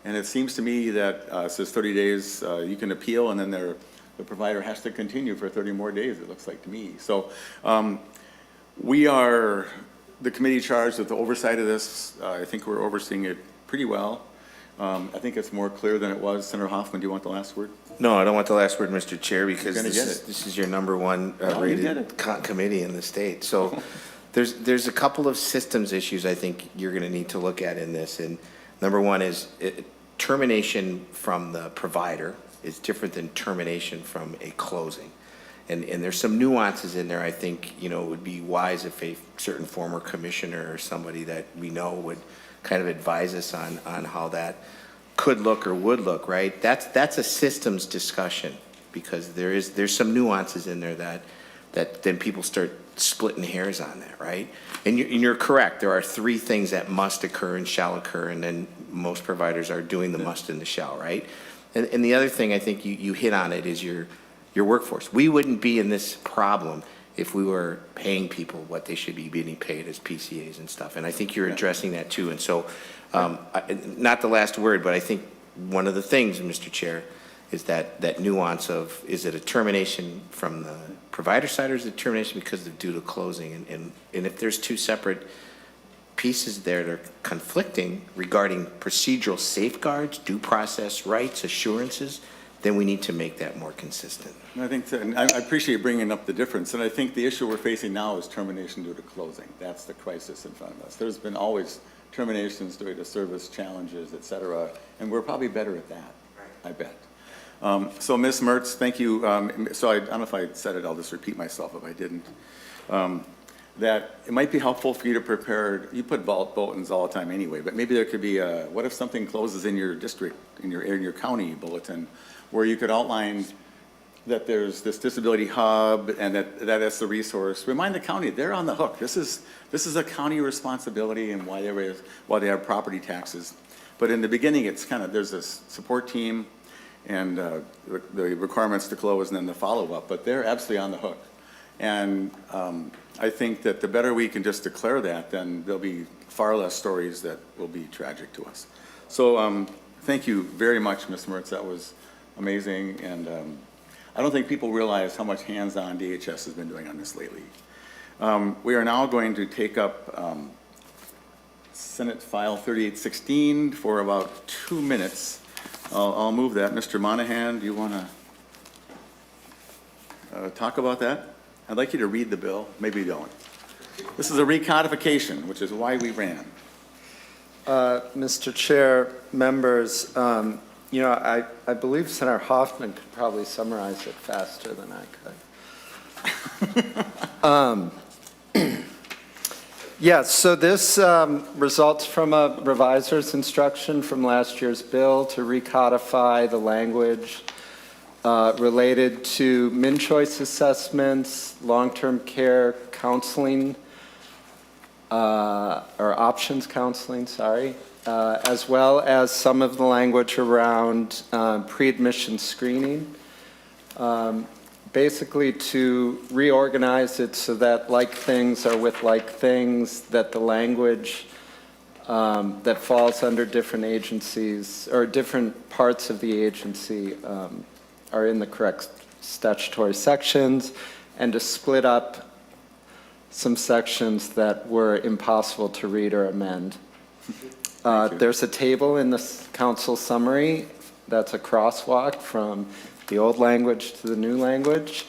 S1: And it seems to me that it says 30 days you can appeal, and then the provider has to continue for 30 more days, it looks like to me. So we are the committee charged with the oversight of this. I think we're overseeing it pretty well. I think it's more clear than it was. Senator Hoffman, do you want the last word?
S2: No, I don't want the last word, Mr. Chair, because
S1: You're gonna get it.
S2: this is your number one
S1: you get
S2: rated
S1: it.
S2: committee in the state. So there's a couple of systems issues I think you're going to need to look at in this. And number one is termination from the provider is different than termination from a closing. And there's some nuances in there. I think, it would be wise if a certain former commissioner or somebody that we know would kind of advise us on how that could look or would look, right? That's a systems discussion, because there's some nuances in there that then people start splitting hairs on that, right? And you're correct. There are 3 things that must occur and shall occur, and then most providers are doing the must and the shall, right? And the other thing I think you hit on it is your workforce. We wouldn't be in this problem if we were paying people what they should be being paid as PCAs and stuff. And I think you're addressing that too. And so, not the last word, but I think one of the things, Mr. Chair, is that nuance of, is it a termination from the provider side, or is it termination because of due to closing? And if there's 2 separate pieces there that are conflicting regarding procedural safeguards, due process rights, assurances, then we need to make that more consistent.
S1: And I think, and I appreciate bringing up the difference, and I think the issue we're facing now is termination due to closing. That's the crisis in front of us. There's been always terminations due to service challenges, et cetera, and we're probably better at that, I bet. So Ms. Mertz, thank you. So I don't know if I said it, I'll just repeat myself if I didn't. That it might be helpful for you to prepare, you put bulletins all the time anyway, but maybe there could be a, what if something closes in your district, in your county bulletin, where you could outline that there's this disability hub and that is the resource. Remind the county, they're on the hook. This is a county responsibility and why they have property taxes. But in the beginning, it's kind of, there's this support team and the requirements to close and then the follow-up, but they're absolutely on the hook. And I think that the better we can just declare that, then there'll be far less stories that will be tragic to us. So thank you very much, Ms. Mertz. That was amazing. And I don't think people realize how much hands-on DHS has been doing on this lately. We are now going to take up Senate File 3816 for about 2 minutes. I'll move that. Mr. Monahan, do you want to talk about that? I'd like you to read the bill. Maybe you don't. This is a recodification, which is why we ran.
S8: Mr. Chair, members, you know, I believe Senator Hoffman could probably summarize it faster than I could. Yeah, so this results from a reviser's instruction from last year's bill to recodify the language related to min-choice assessments, long-term care counseling, or options counseling, sorry, as well as some of the language around pre-admission screening, basically to reorganize it so that like things are with like things, that the language that falls under different agencies or different parts of the agency are in the correct statutory sections, and to split up some sections that were impossible to read or amend. There's a table in the council summary that's a crosswalk from the old language to the new language.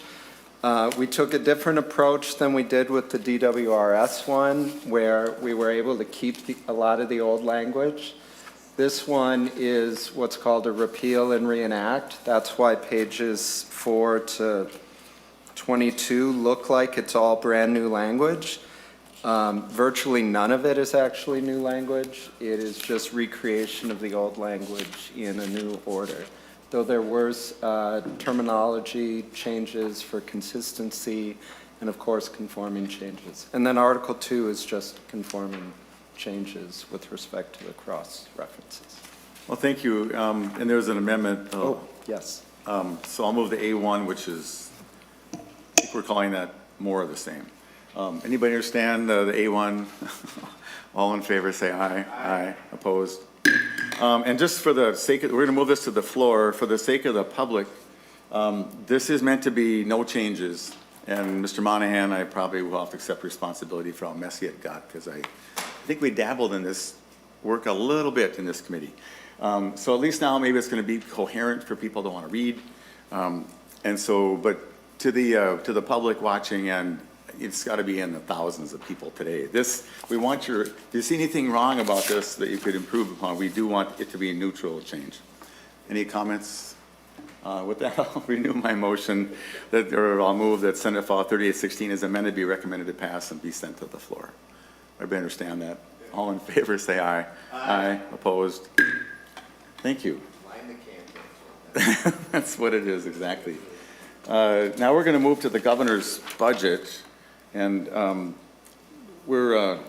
S8: We took a different approach than we did with the DWRS one, where we were able to keep a lot of the old language. This one is what's called a repeal and reenact. That's why pages 4 to 22 look like it's all brand new language. Virtually none of it is actually new language. It is just recreation of the old language in a new order. Though there was terminology changes for consistency and of course conforming changes. And then Article 2 is just conforming changes with respect to the cross references.
S1: Well, thank you. And there's an amendment.
S8: Yes.
S1: So I'll move to A1, which is, I think we're calling that more of the same. Anybody understand the A1? All in favor, say aye. Aye. Opposed? And just for the sake of, we're going to move this to the floor. For the sake of the public, this is meant to be no changes. And Mr. Monahan, I probably will have to accept responsibility for how messy it got, because I think we dabbled in this work a little bit in this committee. So at least now maybe it's going to be coherent for people to want to read. And so, but to the public watching, and it's got to be in the thousands of people today. This, we want your, if you see anything wrong about this that you could improve upon, we do want it to be a neutral change. Any comments? With that, I'll renew my motion that, or I'll move that Senate File 3816 is amended, be recommended to pass and be sent to the floor. Everybody understand that? All in favor, say aye. Aye. Opposed? Thank you. That's what it is, exactly. Now we're going to move to the governor's budget, and we're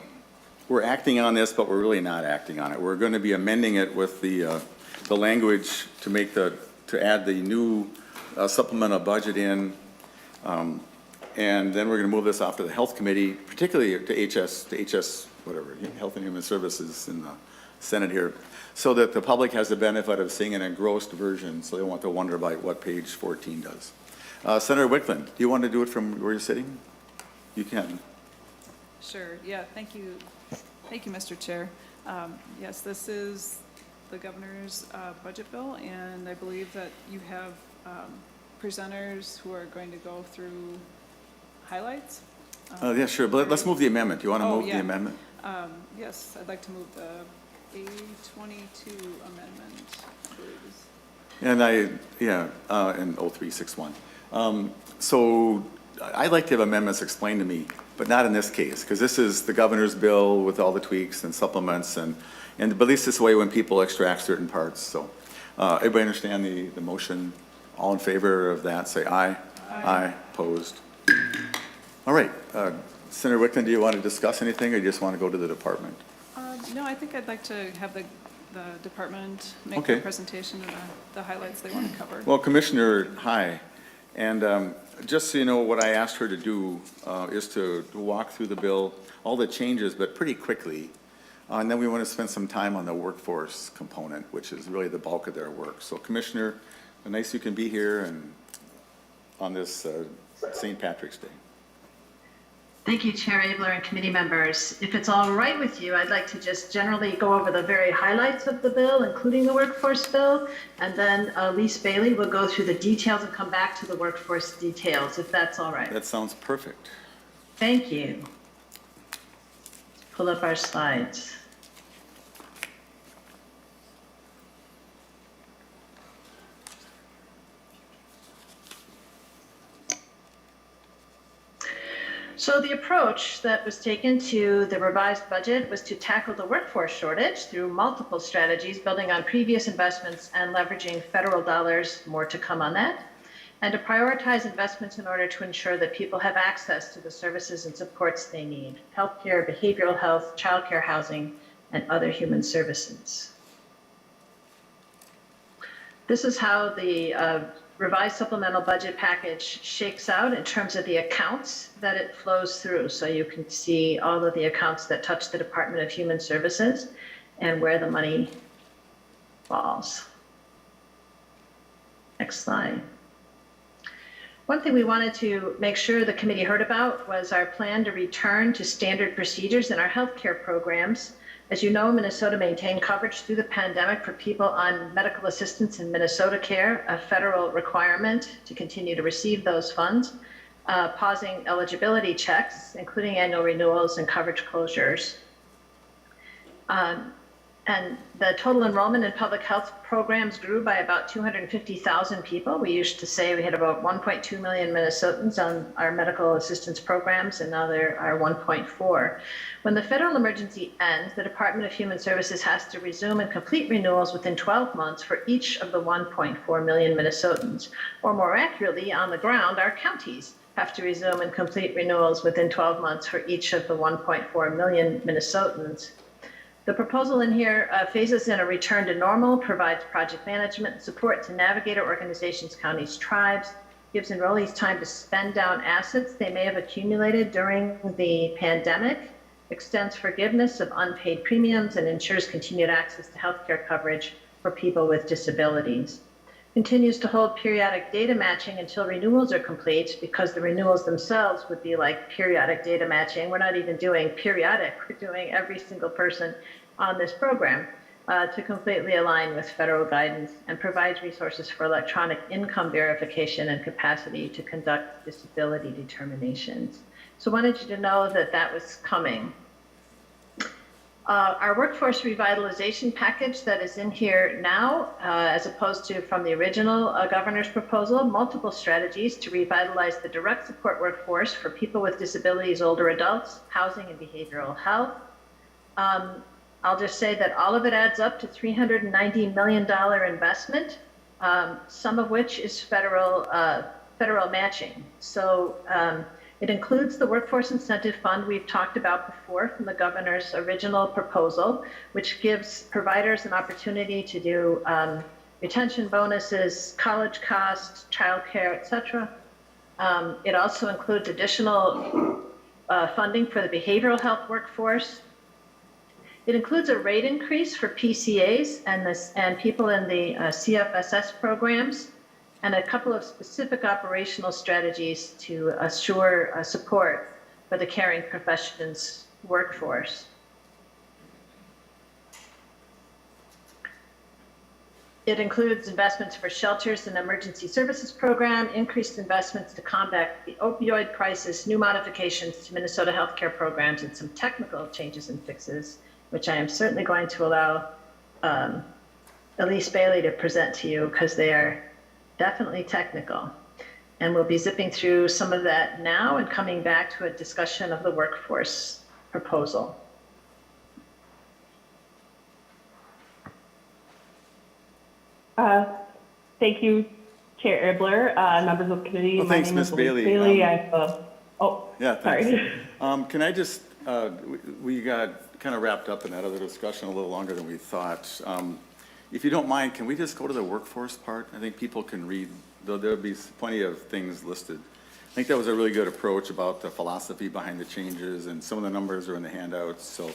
S1: acting on this, but we're really not acting on it. We're going to be amending it with the language to make to add the new supplemental budget in, and then we're going to move this off to the Health Committee, particularly to HS, whatever, Health and Human Services in the Senate here, so that the public has the benefit of seeing an engrossed version, so they won't have to wonder about what page 14 does. Senator Wiklund, do you want to do it from where you're sitting? You can.
S5: Sure, yeah, thank you, Mr. Chair. Yes, this is the governor's budget bill, and I believe that you have presenters who are going to go through highlights.
S1: Yeah, sure, but let's move the amendment. Do you want to
S5: Oh,
S1: move the
S5: yeah.
S1: amendment?
S5: Yes, I'd like to move the A22 amendment, I believe is.
S1: And in 0361. So I'd like to have amendments explained to me, but not in this case, because this is the governor's bill with all the tweaks and supplements, but at least this way when people extract certain parts, so. Everybody understand the motion? All in favor of that, say aye. Aye. Opposed? All right, Senator Wiklund, do you want to discuss anything, or you just want to go to the department?
S5: No, I think I'd like to have the department make
S1: Okay.
S5: the presentation of the highlights they want to cover.
S1: Well, Commissioner, hi. And just so you know, what I asked her to do is to walk through the bill, all the changes, but pretty quickly. And then we want to spend some time on the workforce component, which is really the bulk of their work. So Commissioner, nice you can be here and on this St. Patrick's Day.
S9: Thank you, Chair Abeler and committee members. If it's all right with you, I'd like to just generally go over the very highlights of the bill, including the workforce bill, and then Lise Bailey will go through the details and come back to the workforce details, if that's all right.
S1: That sounds perfect.
S9: Thank you. Pull up our slides. So the approach that was taken to the revised budget was to tackle the workforce shortage through multiple strategies, building on previous investments and leveraging federal dollars, more to come on that, and to prioritize investments in order to ensure that people have access to the services and supports they need: healthcare, behavioral health, childcare, housing, and other human services. This is how the revised supplemental budget package shakes out in terms of the accounts that it flows through. So you can see all of the accounts that touch the Department of Human Services and where the money falls. Next slide. One thing we wanted to make sure the committee heard about was our plan to return to standard procedures in our healthcare programs. As you know, Minnesota maintained coverage through the pandemic for people on medical assistance in Minnesota Care, a federal requirement to continue to receive those funds, pausing eligibility checks, including annual renewals and coverage closures. And the total enrollment in public health programs grew by about 250,000 people. We used to say we had about 1.2 million Minnesotans on our medical assistance programs, and now there are 1.4. When the federal emergency ends, the Department of Human Services has to resume and complete renewals within 12 months for each of the 1.4 million Minnesotans. Or more accurately, on the ground, our counties have to resume and complete renewals within 12 months for each of the 1.4 million Minnesotans. The proposal in here phases in a return to normal, provides project management support to navigate our organizations, counties, tribes, gives enrollees time to spend down assets they may have accumulated during the pandemic, extends forgiveness of unpaid premiums, and ensures continued access to healthcare coverage for people with disabilities. Continues to hold periodic data matching until renewals are complete, because the renewals themselves would be like periodic data matching. We're not even doing periodic, we're doing every single person on this program to completely align with federal guidance, and provides resources for electronic income verification and capacity to conduct disability determinations. So I wanted you to know that that was coming. Our workforce revitalization package that is in here now, as opposed to from the original governor's proposal, multiple strategies to revitalize the direct support workforce for people with disabilities, older adults, housing and behavioral health. I'll just say that all of it adds up to $390 million investment, some of which is federal matching. So it includes the Workforce Incentive Fund we've talked about before from the governor's original proposal, which gives providers an opportunity to do retention bonuses, college costs, childcare, et cetera. It also includes additional funding for the behavioral health workforce. It includes a rate increase for PCAs and people in the CFSS programs, and a couple of specific operational strategies to assure support for the caring professions workforce. It includes investments for shelters and emergency services program, increased investments to combat the opioid crisis, new modifications to Minnesota healthcare programs, and some technical changes and fixes, which I am certainly going to allow Elise Bailey to present to you because they are definitely technical. And we'll be zipping through some of that now and coming back to a discussion of the workforce proposal.
S10: Thank you, Chair Abeler, members of the committee.
S1: Well, thanks,
S10: My name
S1: Ms.
S10: is
S1: Bailey.
S10: Elise Bailey.
S1: Yeah,
S10: sorry.
S1: thanks. Can I just, we got kind of wrapped up in that other discussion a little longer than we thought. If you don't mind, can we just go to the workforce part? I think people can read, there'll be plenty of things listed. I think that was a really good approach about the philosophy behind the changes, and some of the numbers are in the handouts, so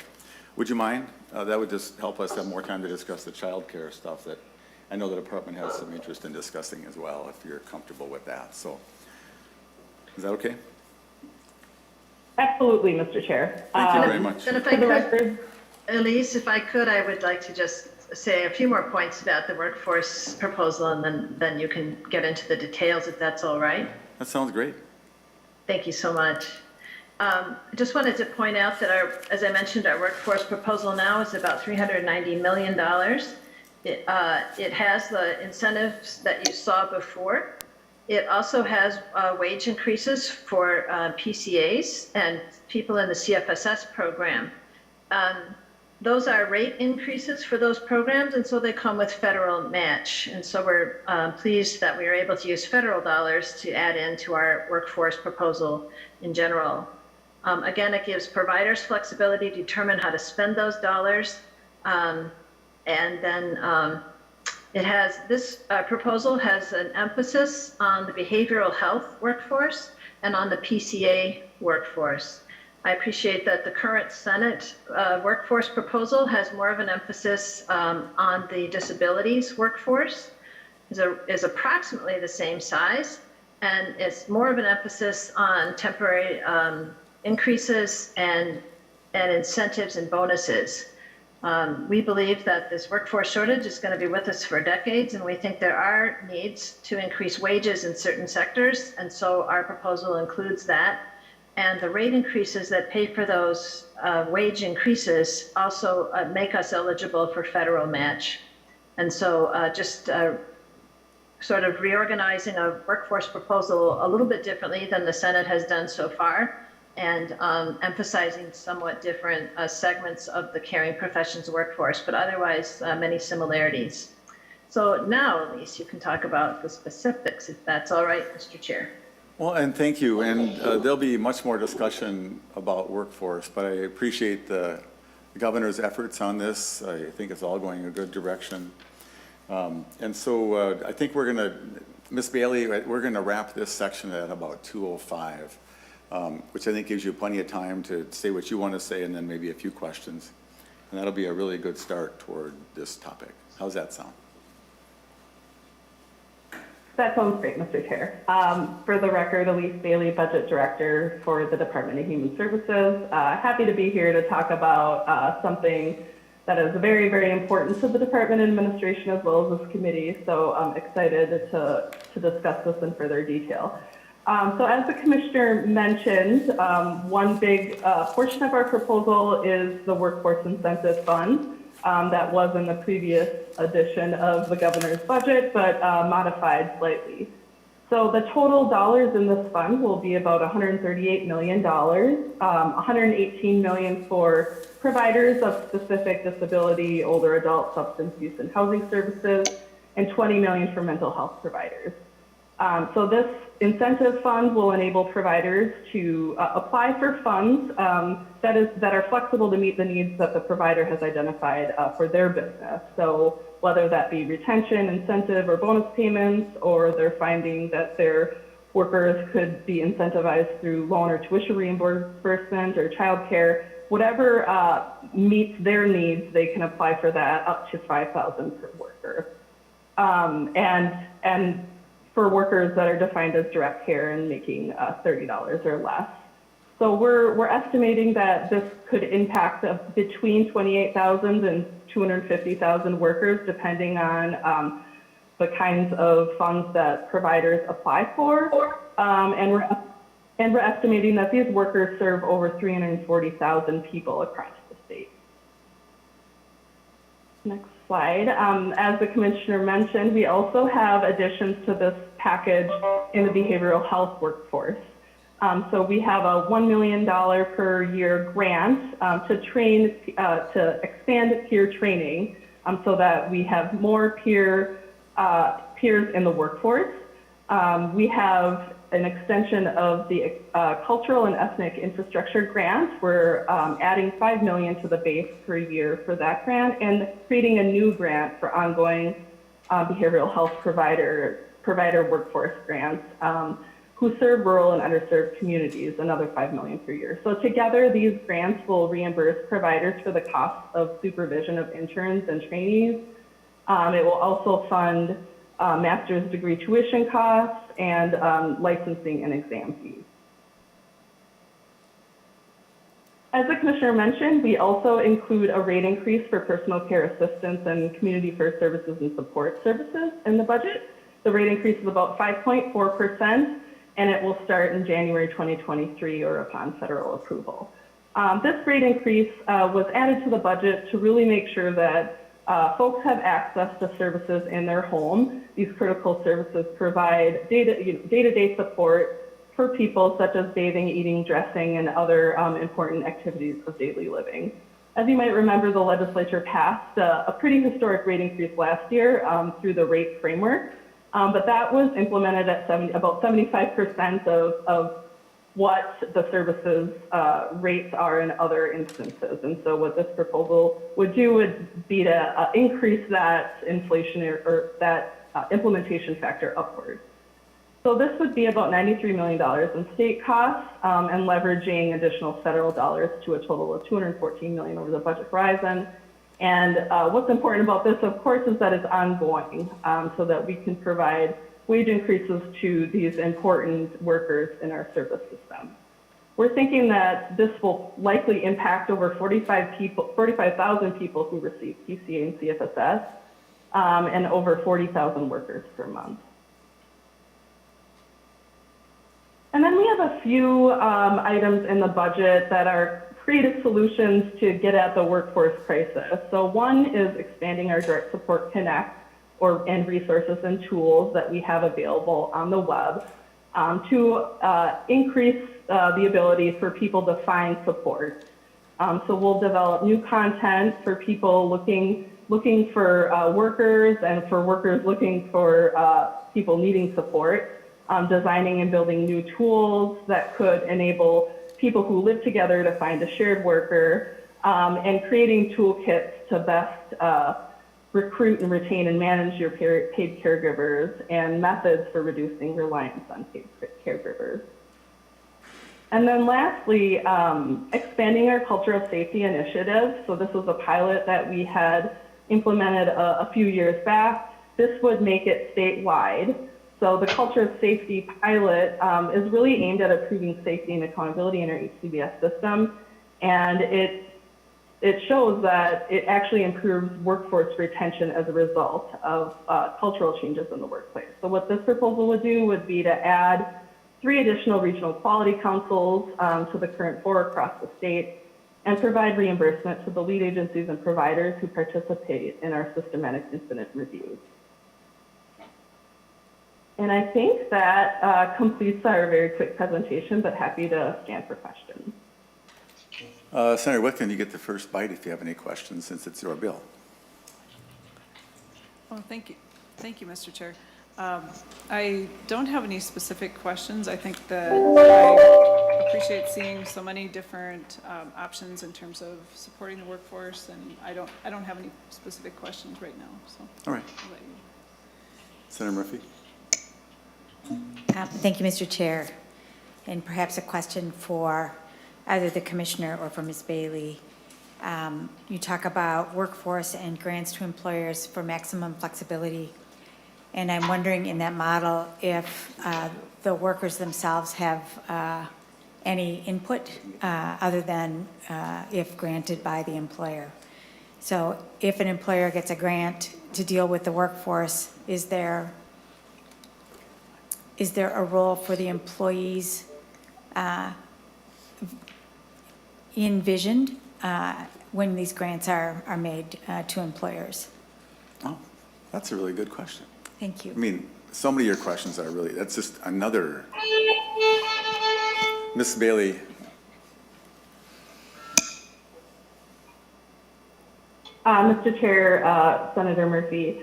S1: would you mind? That would just help us have more time to discuss the childcare stuff that I know the department has some interest in discussing as well, if you're comfortable with that. So, is that okay?
S10: Absolutely, Mr. Chair.
S1: Thank you very much.
S9: Then if I
S10: For the
S9: could,
S10: record,
S9: Elise, if I could, I would like to just say a few more points about the workforce proposal, and then you can get into the details if that's all right.
S1: That sounds great.
S9: Thank you so much. I just wanted to point out that as I mentioned, our workforce proposal now is about $390 million. It has the incentives that you saw before. It also has wage increases for PCAs and people in the CFSS program. Those are rate increases for those programs, and so they come with federal match. And so we're pleased that we are able to use federal dollars to add into our workforce proposal in general. Again, it gives providers flexibility to determine how to spend those dollars. And then this proposal has an emphasis on the behavioral health workforce and on the PCA workforce. I appreciate that the current Senate workforce proposal has more of an emphasis on the disabilities workforce, is approximately the same size, and it's more of an emphasis on temporary increases and incentives and bonuses. We believe that this workforce shortage is going to be with us for decades, and we think there are needs to increase wages in certain sectors, and so our proposal includes that. And the rate increases that pay for those wage increases also make us eligible for federal match. And so just sort of reorganizing a workforce proposal a little bit differently than the Senate has done so far, and emphasizing somewhat different segments of the caring professions workforce, but otherwise many similarities. So now, Elise, you can talk about the specifics, if that's all right, Mr. Chair.
S1: Well, and thank you, and there'll be much more discussion about workforce, but I appreciate the governor's efforts on this. I think it's all going in a good direction. And so I think we're gonna, Ms. Bailey, we're gonna wrap this section at about 2:05, which I think gives you plenty of time to say what you want to say and then maybe a few questions. And that'll be a really good start toward this topic. How's that sound?
S10: that sounds great, Mr. Chair. For the record, Elise Bailey, Budget Director for the Department of Human Services. Happy to be here to talk about something that is very, very important to the department administration as well as this committee. So I'm excited to discuss this in further detail. So as the Commissioner mentioned, one big portion of our proposal is the Workforce Incentive Fund that was in the previous edition of the governor's budget, but modified slightly. So the total dollars in this fund will be about $138 million, $118 million for providers of specific disability, older adult, substance use and housing services, and $20 million for mental health providers. So this incentive fund will enable providers to apply for funds that are flexible to meet the needs that the provider has identified for their business. So whether that be retention, incentive, or bonus payments, or they're finding that their workers could be incentivized through loan or tuition reimbursement or childcare, whatever meets their needs, they can apply for that up to $5,000 per worker. And for workers that are defined as direct care and making $30 or less. So we're estimating that this could impact between 28,000 and 250,000 workers, depending on the kinds of funds that providers apply for. And we're estimating that these workers serve over 340,000 people across the state. Next slide. As the commissioner mentioned, we also have additions to this package in the behavioral health workforce. So we have a $1 million per year grant to expand peer training so that we have more peers in the workforce. We have an extension of the cultural and ethnic infrastructure grant. We're adding $5 million to the base per year for that grant and creating a new grant for ongoing behavioral health provider workforce grants who serve rural and underserved communities, another $5 million per year. So together, these grants will reimburse providers for the cost of supervision of interns and trainees. It will also fund master's degree tuition costs and licensing and exam fees. As the commissioner mentioned, we also include a rate increase for personal care assistance and community first services and support services in the budget. The rate increase is about 5.4%, and it will start in January 2023 or upon federal approval. This rate increase was added to the budget to really make sure that folks have access to services in their home. These critical services provide day-to-day support for people such as bathing, eating, dressing, and other important activities of daily living. As you might remember, the legislature passed a pretty historic rate increase last year through the rate framework, but that was implemented at about 75% of what the services rates are in other instances. And so what this proposal would do would be to increase that inflationary or that implementation factor upward. So this would be about $93 million in state costs and leveraging additional federal dollars to a total of $214 million over the budget horizon. And what's important about this, of course, is that it's ongoing so that we can provide wage increases to these important workers in our service system. We're thinking that this will likely impact over 45,000 people who receive PCA and CFSS and over 40,000 workers per month. And then we have a few items in the budget that are creative solutions to get at the workforce crisis. So one is expanding our Direct Support Connect and resources and tools that we have available on the web to increase the ability for people to find support. So we'll develop new content for people looking for workers and for workers looking for people needing support. Designing and building new tools that could enable people who live together to find a shared worker, and creating toolkits to best recruit and retain and manage your paid caregivers and methods for reducing reliance on paid caregivers. And then lastly, expanding our culture of safety initiative. So this was a pilot that we had implemented a few years back. This would make it statewide. So the culture of safety pilot is really aimed at improving safety and accountability in our HCBS system. And it shows that it actually improves workforce retention as a result of cultural changes in the workplace. So what this proposal would do would be to add 3 additional regional quality councils to the current 4 across the state and provide reimbursement to the lead agencies and providers who participate in our systematic incident reviews. And I think that completes our very quick presentation, but happy to stand for questions.
S1: Senator Wiklund, you get the first bite if you have any questions, since it's your bill.
S5: Oh, thank you. Thank you, Mr. Chair. I don't have any specific questions. I think that I appreciate seeing so many different options in terms of supporting the workforce, and I don't have any specific questions right now. So
S1: All right.
S5: I'll let you.
S1: Senator Murphy?
S11: Thank you, Mr. Chair. And perhaps a question for either the commissioner or for Ms. Bailey. You talk about workforce and grants to employers for maximum flexibility. And I'm wondering in that model if the workers themselves have any input other than if granted by the employer. So if an employer gets a grant to deal with the workforce, is there a role for the employees envisioned when these grants are made to employers?
S1: Oh, that's a really good question.
S11: Thank you.
S1: I mean, so many of your questions are really, that's just another. Ms. Bailey.
S10: Mr. Chair, Senator Murphy.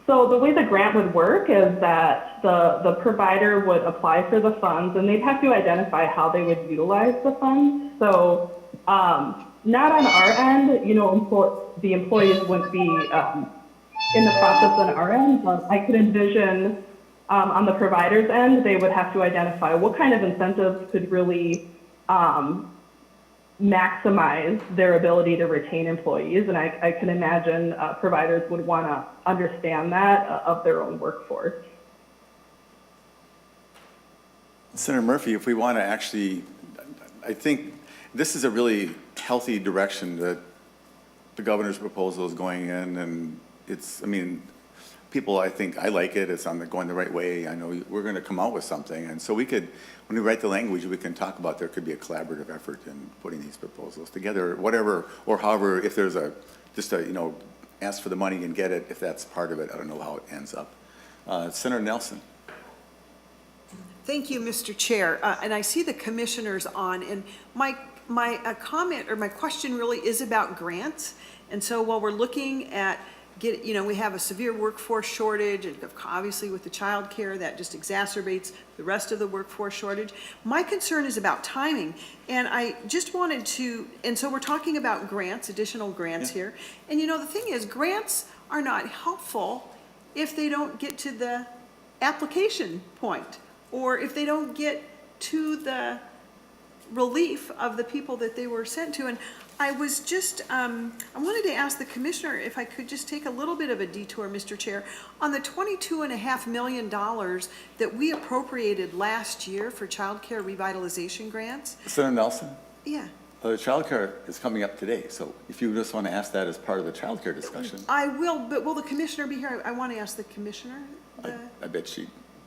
S10: So the way the grant would work is that the provider would apply for the funds and they'd have to identify how they would utilize the funds. So not on our end, you know, the employees wouldn't be in the process on our end, but I could envision on the provider's end, they would have to identify what kind of incentives could really maximize their ability to retain employees. And I can imagine providers would want to understand that of their own workforce.
S1: Senator Murphy, if we want to actually, I think this is a really healthy direction that the governor's proposal is going in, and it's, I mean, people, I think, I like it, it's going the right way. I know we're going to come out with something, and so we could, when we write the language, we can talk about there could be a collaborative effort in putting these proposals together, whatever, or however, if there's just a, you know, ask for the money and get it, if that's part of it, I don't know how it ends up. Senator Nelson.
S7: Thank you, Mr. Chair. And I see the commissioners on, and my comment or my question really is about grants. And so while we're looking at you know, we have a severe workforce shortage, and obviously with the childcare that just exacerbates the rest of the workforce shortage. My concern is about timing, and I just wanted to, and so we're talking about grants, additional grants here. And you know, the thing is, grants are not helpful if they don't get to the application point, or if they don't get to the relief of the people that they were sent to. And I was just, I wanted to ask the commissioner if I could just take a little bit of a detour, Mr. Chair, on the $22.5 million that we appropriated last year for childcare revitalization grants.
S1: Senator Nelson?
S7: Yeah.
S1: The childcare is coming up today, so if you just want to ask that as part of the childcare discussion.
S7: I will, but will the commissioner be here? I want to ask the commissioner.
S1: I bet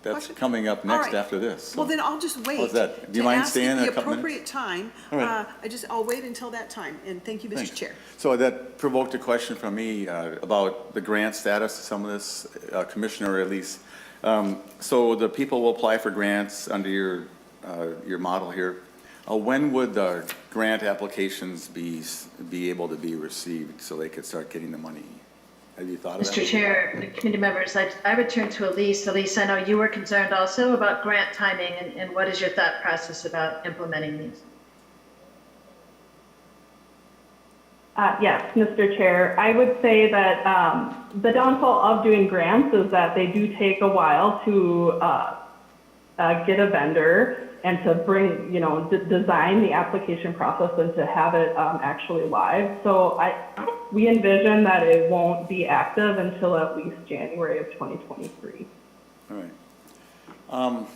S1: that's
S7: Question?
S1: coming up
S7: All
S1: next
S7: right.
S1: after this. So.
S7: Well, then I'll just wait.
S1: How's that? Do you
S7: to
S1: mind
S7: ask
S1: staying
S7: at
S1: a
S7: the
S1: couple
S7: appropriate time.
S1: All right.
S7: I'll wait until that time, and thank you, Mr.
S1: Thanks.
S7: Chair.
S1: So that provoked a question from me about the grant status of some of this, Commissioner, at least. So the people will apply for grants under your model here. When would the grant applications be able to be received so they could start getting the money? Have you thought of that?
S9: Mr. Chair, committee members, I would turn to Elise. Elise, I know you were concerned also about grant timing, and what is your thought process about implementing these?
S10: Yes, Mr. Chair. I would say that the downfall of doing grants is that they do take a while to get a vendor and to bring, you know, design the application process and to have it actually live. So we envision that it won't be active until at least January of 2023.
S1: All right.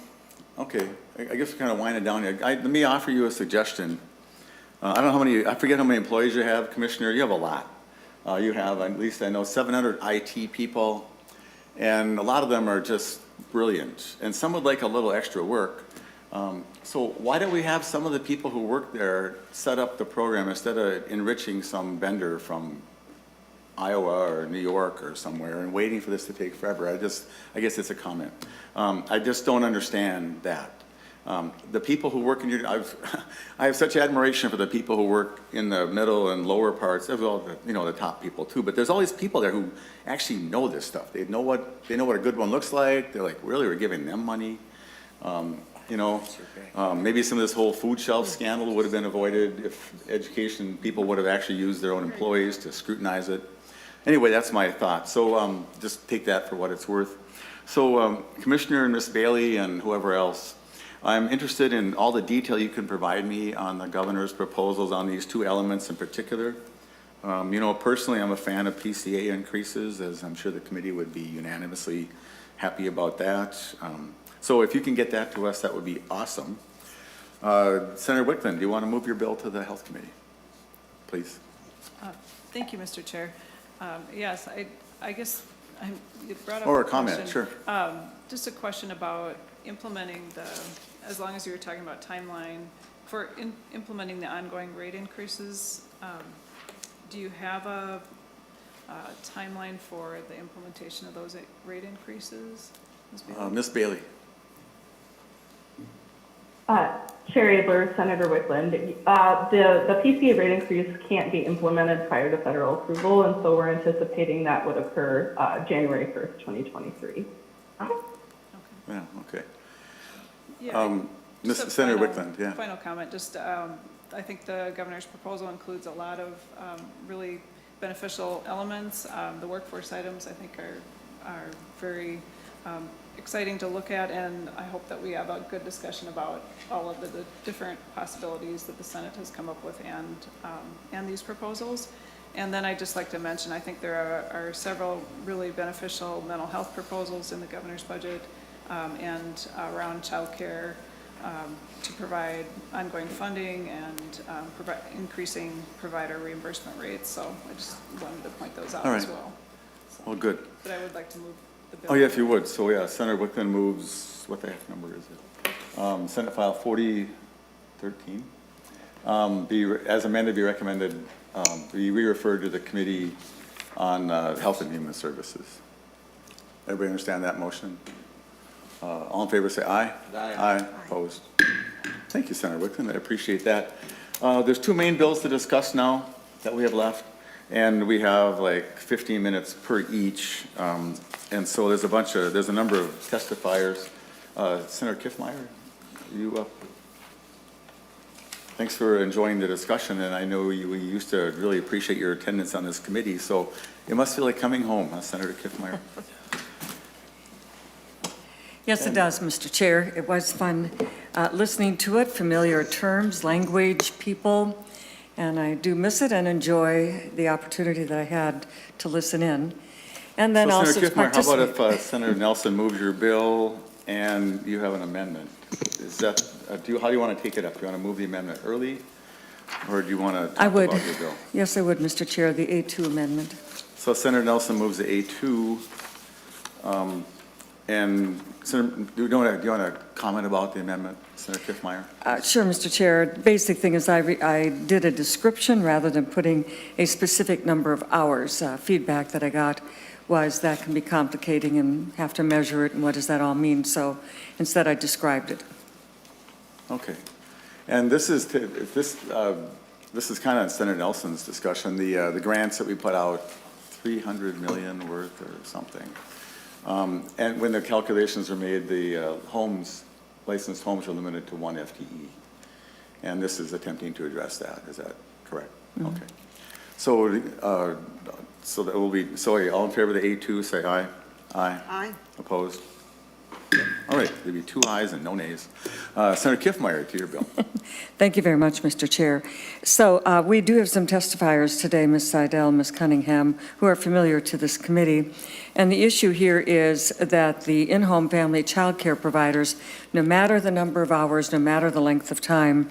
S1: Okay, I guess we're kind of winding down here. Let me offer you a suggestion. I don't know how many, I forget how many employees you have, Commissioner. You have a lot. You have, at least I know, 700 IT people, and a lot of them are just brilliant. And some would like a little extra work. So why don't we have some of the people who work there set up the program instead of enriching some vendor from Iowa or New York or somewhere and waiting for this to take forever? I guess it's a comment. I just don't understand that. The people who work in I have such admiration for the people who work in the middle and lower parts, as well as, you know, the top people too. But there's all these people there who actually know this stuff. They know what a good one looks like. They're like, really, we're giving them money. You know, maybe some of this whole food shelf scandal would have been avoided if education people would have actually used their own employees to scrutinize it. Anyway, that's my thought. So just take that for what it's worth. So Commissioner and Ms. Bailey and whoever else, I'm interested in all the detail you can provide me on the governor's proposals on these two elements in particular. You know, personally, I'm a fan of PCA increases, as I'm sure the committee would be unanimously happy about that. So if you can get that to us, that would be awesome. Senator Wiklund, do you want to move your bill to the Health Committee, please?
S5: Thank you, Mr. Chair. Yes, I guess you brought up.
S1: Or a
S5: the
S1: comment,
S5: question.
S1: sure.
S5: Just a question about implementing as long as you were talking about timeline, for implementing the ongoing rate increases, do you have a timeline for the implementation of those rate increases? Ms. Bailey?
S1: Ms. Bailey.
S10: Chair Abeler, Senator Wiklund, the PCA rate increase can't be implemented prior to federal approval, and so we're anticipating that would occur January 1st, 2023.
S1: Yeah, okay.
S5: Yeah,
S1: Ms.
S5: just a
S1: Senator
S5: final-
S1: Wiklund, yeah.
S5: Final comment, just, I think the governor's proposal includes a lot of really beneficial elements. The workforce items, I think, are very exciting to look at, and I hope that we have a good discussion about all of the different possibilities that the Senate has come up with and these proposals. And then I'd just like to mention, I think there are several really beneficial mental health proposals in the governor's budget and around childcare to provide ongoing funding and increasing provider reimbursement rates. So I just wanted to point those out
S1: All
S5: as
S1: right.
S5: well. So,
S1: Well, good.
S5: but I would like to move the bill.
S1: Oh, yeah, if you would. So, yeah, Senator Wickman moves, what the heck number is it? Senate File 4013. As amended, be recommended, be re-referred to the Committee on Health and Human Services. Everybody understand that motion? All in favor, say aye.
S2: Aye.
S1: Aye, opposed. Thank you, Senator Wickman, I appreciate that. There's two main bills to discuss now that we have left, and we have like 15 minutes per each. And so there's a number of testifiers. Senator Kiffmeyer, you up? Thanks for enjoying the discussion, and I know we used to really appreciate your attendance on this committee, so it must feel like coming home, huh, Senator Kiffmeyer?
S12: Yes, it does, Mr. Chair. It was fun listening to it, familiar terms, language, people, and I do miss it and enjoy the opportunity that I had to listen in. And then
S1: So
S12: also
S1: Senator
S12: to
S1: Kiffmeyer, how
S12: participate.
S1: about if Senator Nelson moves your bill and you have an amendment? Is that, how do you want to take it up? Do you want to move the amendment early, or do you want to
S12: I
S1: talk
S12: would,
S1: about your bill?
S12: yes, I would, Mr. Chair, the A2 amendment.
S1: So Senator Nelson moves the A2. And Senator, do you want to comment about the amendment, Senator Kiffmeyer?
S12: Sure, Mr. Chair. Basic thing is I did a description rather than putting a specific number of hours. Feedback that I got was that can be complicating and have to measure it, and what does that all mean? So instead, I described it.
S1: Okay. And this is kind of Senator Nelson's discussion, the grants that we put out, 300 million worth or something. And when the calculations are made, the licensed homes are limited to 1 FTE. And this is attempting to address that. Is that correct?
S12: Mm-hmm.
S1: Okay. So that will be, all in favor of the A2, say aye. Aye.
S7: Aye.
S1: Opposed? All right, there'll be 2 ayes and no nays. Senator Kiffmeyer, to your bill.
S12: Thank you very much, Mr. Chair. So we do have some testifiers today, Ms. Seidel, Ms. Cunningham, who are familiar to this committee. And the issue here is that the in-home family child care providers, no matter the number of hours, no matter the length of time,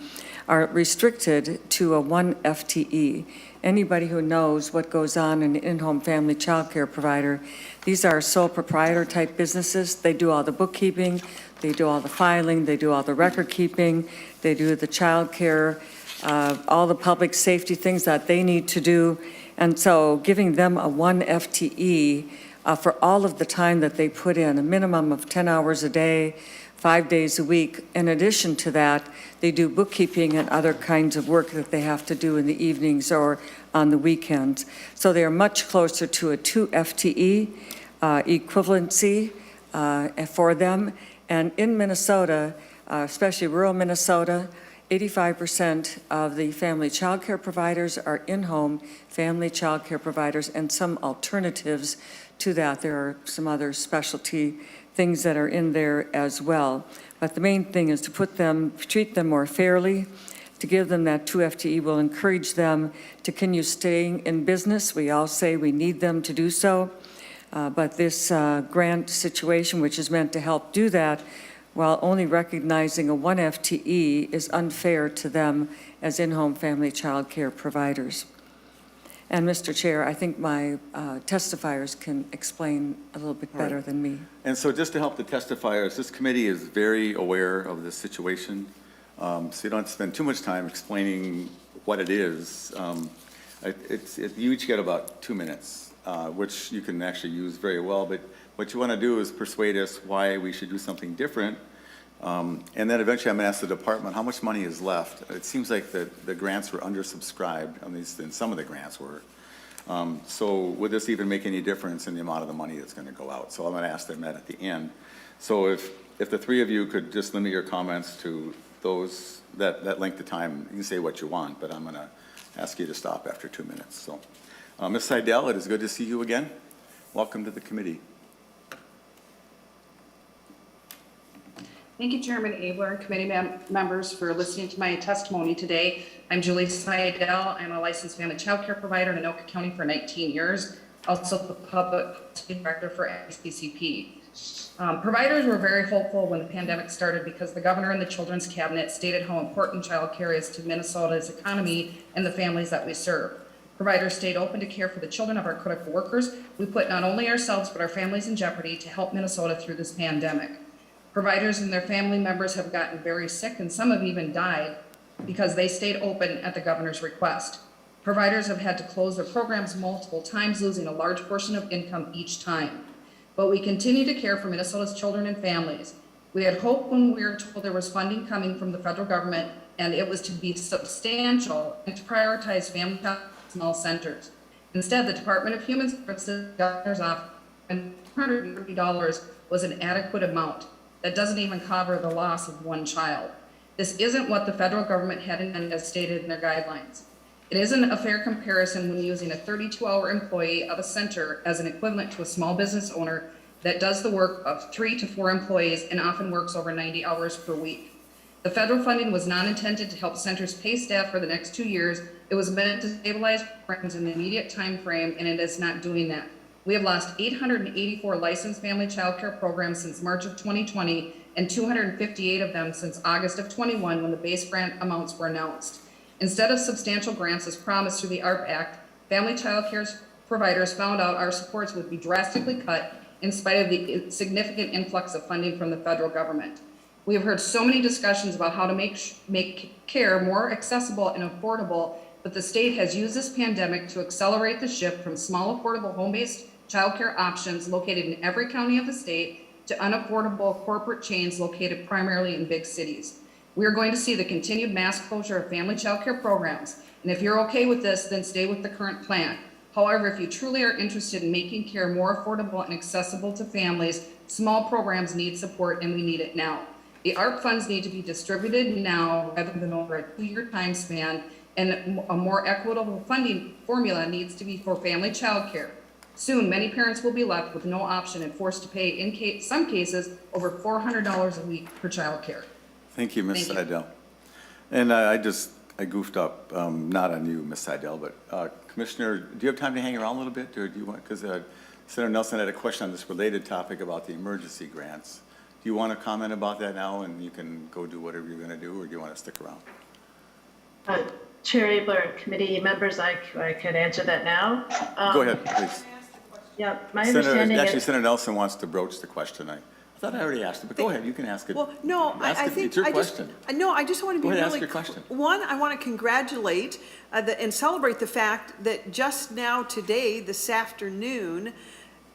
S12: are restricted to a 1 FTE. Anybody who knows what goes on in an in-home family child care provider, these are sole proprietor type businesses. They do all the bookkeeping, they do all the filing, they do all the record keeping, they do the child care, all the public safety things that they need to do. And so giving them a 1 FTE for all of the time that they put in, a minimum of 10 hours a day, 5 days a week. In addition to that, they do bookkeeping and other kinds of work that they have to do in the evenings or on the weekends. So they are much closer to a 2 FTE equivalency for them. And in Minnesota, especially rural Minnesota, 85% of the family child care providers are in-home family child care providers, and some alternatives to that. There are some other specialty things that are in there as well. But the main thing is to treat them more fairly, to give them that 2 FTE will encourage them to continue staying in business. We all say we need them to do so. But this grant situation, which is meant to help do that, while only recognizing a 1 FTE, is unfair to them as in-home family child care providers. And Mr. Chair, I think my testifiers can explain a little bit better than me.
S1: And so just to help the testifiers, this committee is very aware of this situation, so you don't have to spend too much time explaining what it is. You each get about 2 minutes, which you can actually use very well, but what you want to do is persuade us why we should do something different. And then eventually I'm going to ask the department how much money is left. It seems like the grants were undersubscribed, at least in some of the grants were. So would this even make any difference in the amount of the money that's going to go out? So I'm going to ask them that at the end. So if the three of you could just limit your comments to those, that length of time, you can say what you want, but I'm going to ask you to stop after 2 minutes. So, Ms. Seidel, it is good to see you again. Welcome to the committee.
S13: Thank you, Chairman Abeler and committee members for listening to my testimony today. I'm Julie Seidel. I'm a licensed family child care provider in Utke County for 19 years, also the public director for SBCP. Providers were very hopeful when the pandemic started because the governor and the children's cabinet stated how important child care is to Minnesota's economy and the families that we serve. Providers stayed open to care for the children of our critical workers. We put not only ourselves but our families in jeopardy to help Minnesota through this pandemic. Providers and their family members have gotten very sick and some have even died because they stayed open at the governor's request. Providers have had to close their programs multiple times, losing a large portion of income each time. But we continue to care for Minnesota's children and families. We had hoped when we were told there was funding coming from the federal government and it was to be substantial and to prioritize family health in small centers. Instead, the Department of Human Services, governor's office, and $230 was an adequate amount. That doesn't even cover the loss of one child. This isn't what the federal government had intended as stated in their guidelines. It isn't a fair comparison when using a 32-hour employee of a center as an equivalent to a small business owner that does the work of 3 to 4 employees and often works over 90 hours per week. The federal funding was not intended to help centers pay staff for the next 2 years. It was meant to stabilize programs in the immediate time frame, and it is not doing that. We have lost 884 licensed family child care programs since March of 2020 and 258 of them since August of 21 when the base grant amounts were announced. Instead of substantial grants as promised through the ARP Act, family child care providers found out our supports would be drastically cut in spite of the significant influx of funding from the federal government. We have heard so many discussions about how to make care more accessible and affordable, but the state has used this pandemic to accelerate the shift from small, affordable, home-based child care options located in every county of the state to unaffordable corporate chains located primarily in big cities. We are going to see the continued mass closure of family child care programs. And if you're okay with this, then stay with the current plan. However, if you truly are interested in making care more affordable and accessible to families, small programs need support and we need it now. The ARP funds need to be distributed now rather than over a 2-year time span, and a more equitable funding formula needs to be for family child care. Soon, many parents will be left with no option and forced to pay, in some cases, over $400 a week for child care.
S1: Thank you, Ms.
S13: Thank you.
S1: Seidel. And I goofed up, not on you, Ms. Seidel, but Commissioner, do you have time to hang around a little bit, or do you want, because Senator Nelson had a question on this related topic about the emergency grants. Do you want to comment about that now, and you can go do whatever you're going to do, or do you want to stick around?
S9: Chair Abeler and committee members, I could answer that now.
S1: Go ahead, please.
S9: Yeah, my understanding
S1: Actually,
S9: is,
S1: Senator Nelson wants to broach the question. I thought I already asked it, but go ahead, you can ask it.
S7: Well, no, I think.
S1: It's your
S7: I just-
S1: question.
S7: No, I just want to be
S1: Go
S7: really.
S1: ahead, ask your question.
S7: One, I want to congratulate and celebrate the fact that just now today, this afternoon,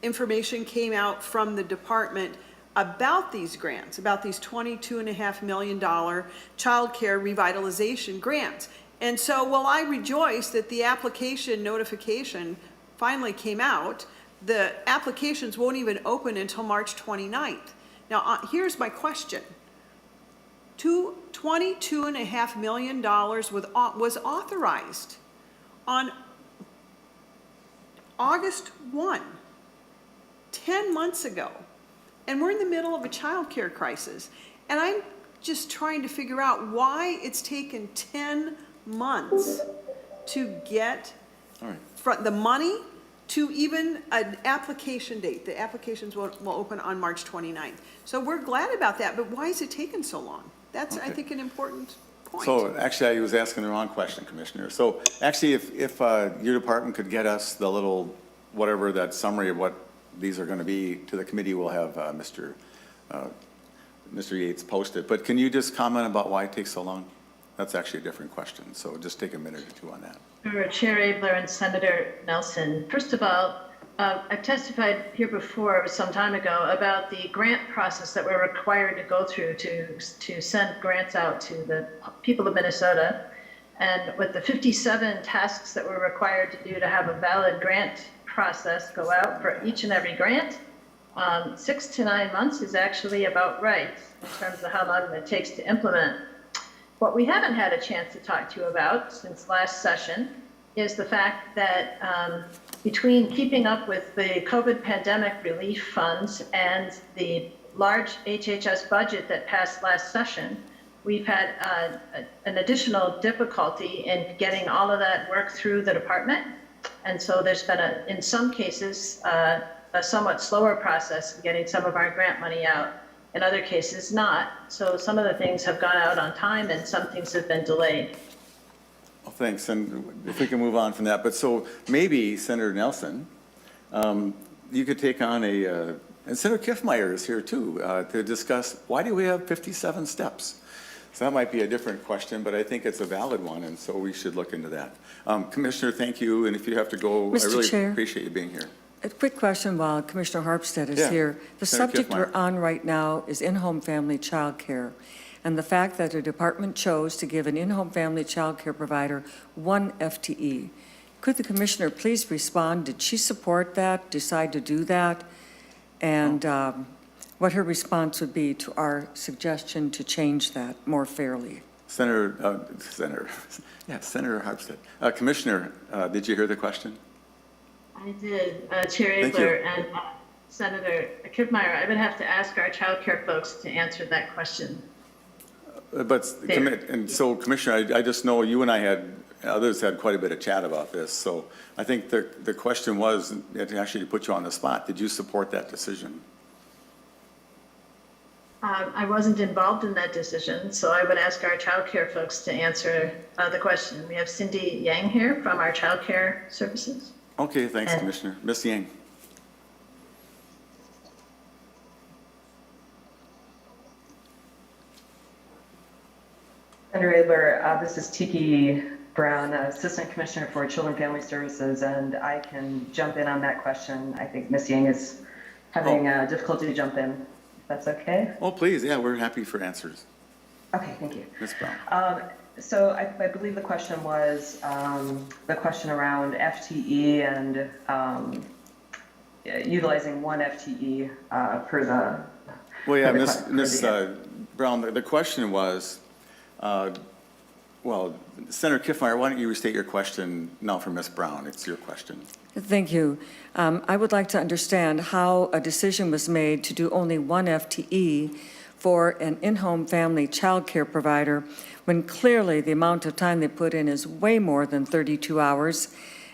S7: information came out from the department about these grants, about these $22.5 million child care revitalization grants. And so while I rejoice that the application notification finally came out, the applications won't even open until March 29th. Now, here's my question. $22.5 million was authorized on August 1, 10 months ago. And we're in the middle of a child care crisis. And I'm just trying to figure out why it's taken 10 months to get from the money to even an application date. The applications will open on March 29th. So we're glad about that, but why is it taking so long? That's, I think, an important point.
S1: So actually, I was asking the wrong question, Commissioner. So actually, if your department could get us the little, whatever, that summary of what these are going to be to the committee, we'll have Mr. Yates post it. But can you just comment about why it takes so long? That's actually a different question, so just take a minute or two on that.
S9: Sure, Chair Abeler and Senator Nelson. First of all, I've testified here before some time ago about the grant process that we're required to go through to send grants out to the people of Minnesota. And with the 57 tasks that we're required to do to have a valid grant process go out for each and every grant, 6 to 9 months is actually about right in terms of how long it takes to implement. What we haven't had a chance to talk to you about since last session is the fact that between keeping up with the COVID pandemic relief funds and the large HHS budget that passed last session, we've had an additional difficulty in getting all of that work through the department. And so there's been, in some cases, a somewhat slower process of getting some of our grant money out. In other cases, not. So some of the things have gone out on time and some things have been delayed.
S1: Well, thanks, and if we can move on from that. But so maybe Senator Nelson, you could take on and Senator Kiffmeyer is here too, to discuss why do we have 57 steps? So that might be a different question, but I think it's a valid one, and so we should look into that. Commissioner, thank you, and if you have to go, I
S12: Mr.
S1: really
S12: Chair.
S1: appreciate you being here.
S12: A quick question while Commissioner Harpstead is
S1: Yeah.
S12: here. The
S1: Senator
S12: subject we're
S1: Kiffmeyer.
S12: on right now is in-home family child care, and the fact that the department chose to give an in-home family child care provider 1 FTE. Could the commissioner please respond? Did she support that, decide to do that? And what her response would be to our suggestion to change that more fairly?
S1: Senator Harpstead. Commissioner, did you hear the question?
S9: I did, Chair
S1: Thank you.
S9: Abeler and Senator Kiffmeyer. I would have to ask our child care folks to answer that question.
S1: But, and so Commissioner, I just know you and I others had quite a bit of chat about this. So I think the question was, actually to put you on the spot, did you support that decision?
S9: I wasn't involved in that decision, so I would ask our child care folks to answer the question. We have Cindy Yang here from our child care services.
S1: Okay, thanks,
S9: And-
S1: Commissioner. Ms. Yang.
S14: Senator Abeler, this is Tiki Brown, Assistant Commissioner for Children and Family Services, and I can jump in on that question. I think Ms. Yang is having difficulty to jump in, if that's okay.
S1: Oh, please, yeah, we're happy for answers.
S14: Okay, thank you.
S1: Ms. Brown.
S14: So I believe the question was the question around FTE and utilizing 1 FTE for the.
S1: Well, yeah,
S14: for the-
S1: Ms. Brown, the question was, well, Senator Kiffmeyer, why don't you restate your question now for Ms. Brown? It's your question.
S12: Thank you. I would like to understand how a decision was made to do only 1 FTE for an in-home family child care provider when clearly the amount of time they put in is way more than 32 hours.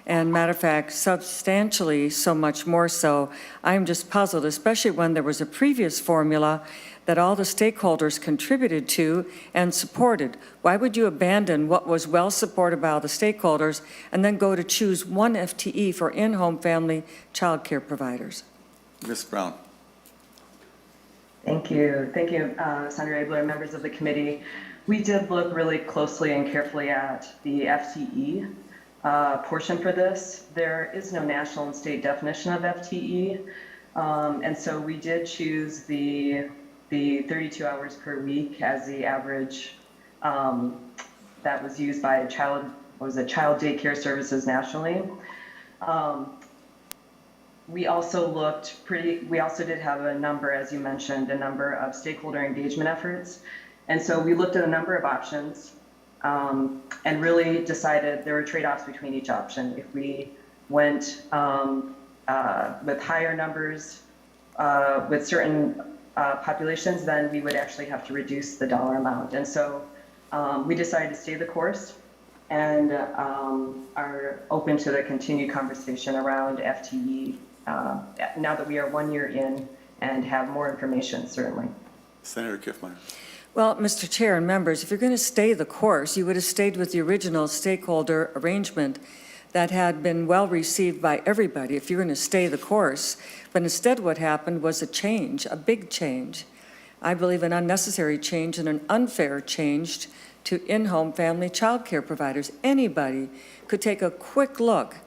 S12: And matter of fact, substantially so much more so. I'm just puzzled, especially when there was a previous formula that all the stakeholders contributed to and supported. Why would you abandon what was well supported by all the stakeholders and then go to choose 1 FTE for in-home family child care providers?
S1: Ms. Brown.
S14: Thank you. Thank you, Senator Abeler, members of the committee. We did look really closely and carefully at the FTE portion for this. There is no national and state definition of FTE. And so we did choose the 32 hours per week as the average that was used by child daycare services nationally. We also did have a number, as you mentioned, a number of stakeholder engagement efforts. And so we looked at a number of options and really decided there were trade-offs between each option. If we went with higher numbers with certain populations, then we would actually have to reduce the dollar amount. And so we decided to stay the course and are open to the continued conversation around FTE now that we are 1 year in and have more information, certainly.
S1: Senator Kiffmeyer.
S12: Well, Mr. Chair and members, if you're going to stay the course, you would have stayed with the original stakeholder arrangement that had been well received by everybody, if you're going to stay the course. But instead what happened was a change, a big change. I believe an unnecessary change and an unfair change to in-home family child care providers. Anybody could take a quick look,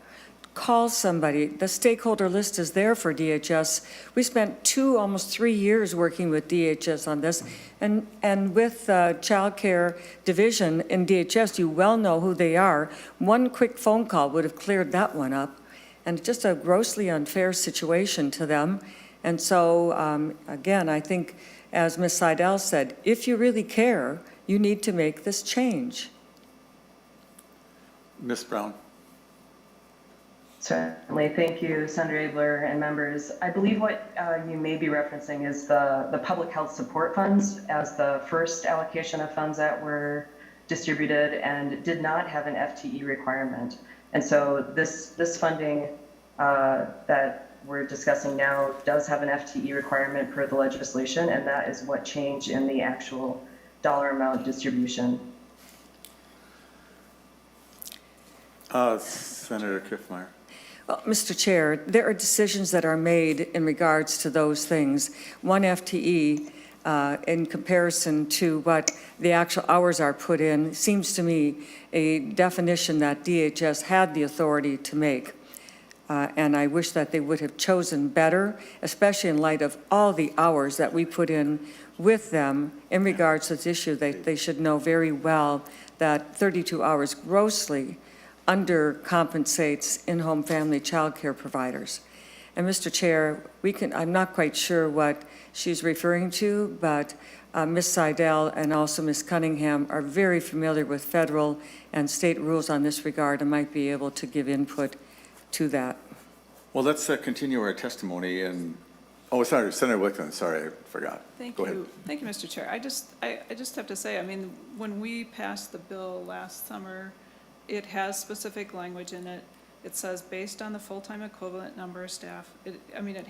S12: call somebody. The stakeholder list is there for DHS. We spent almost 3 years working with DHS on this. And with the child care division in DHS, you well know who they are. One quick phone call would have cleared that one up. And just a grossly unfair situation to them. And so, again, I think, as Ms. Seidel said, if you really care, you need to make this change.
S1: Ms. Brown?
S14: Certainly. Thank you, Senator Abeler and members. I believe what you may be referencing is the public health support funds as the first allocation of funds that were distributed and did not have an FTE requirement. And so this funding that we're discussing now does have an FTE requirement per the legislation, and that is what changed in the actual dollar amount distribution.
S1: Senator Kiffmeyer.
S12: Well, Mr. Chair, there are decisions that are made in regards to those things. One FTE in comparison to what the actual hours are put in seems to me a definition that DHS had the authority to make. And I wish that they would have chosen better, especially in light of all the hours that we put in with them in regards to this issue. They should know very well that 32 hours grossly undercompensates in-home family child care providers. And Mr. Chair, I'm not quite sure what she's referring to, but Ms. Seidel and also Ms. Cunningham are very familiar with federal and state rules on this regard and might be able to give input to that.
S1: Well, let's continue our testimony and, oh, sorry, Senator Wiklund, sorry, I forgot.
S5: Thank
S1: Go
S5: you.
S1: ahead.
S5: Thank you, Mr. Chair. I just have to say, I mean, when we passed the bill last summer, it has specific language in it. It says based on the full-time equivalent number of staff. It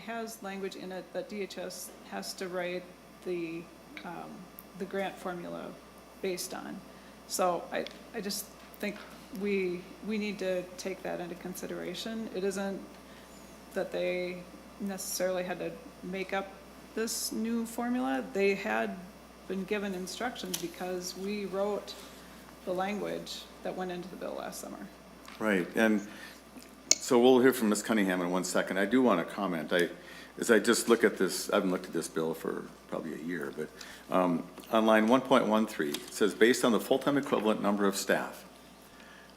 S5: has language in it that DHS has to write the grant formula based on. So I just think we need to take that into consideration. It isn't that they necessarily had to make up this new formula. They had been given instructions because we wrote the language that went into the bill last summer.
S1: Right, and so we'll hear from Ms. Cunningham in 1 second. I do want to comment. As I just look at this, I haven't looked at this bill for probably a year, but on line 1.13, it says based on the full-time equivalent number of staff.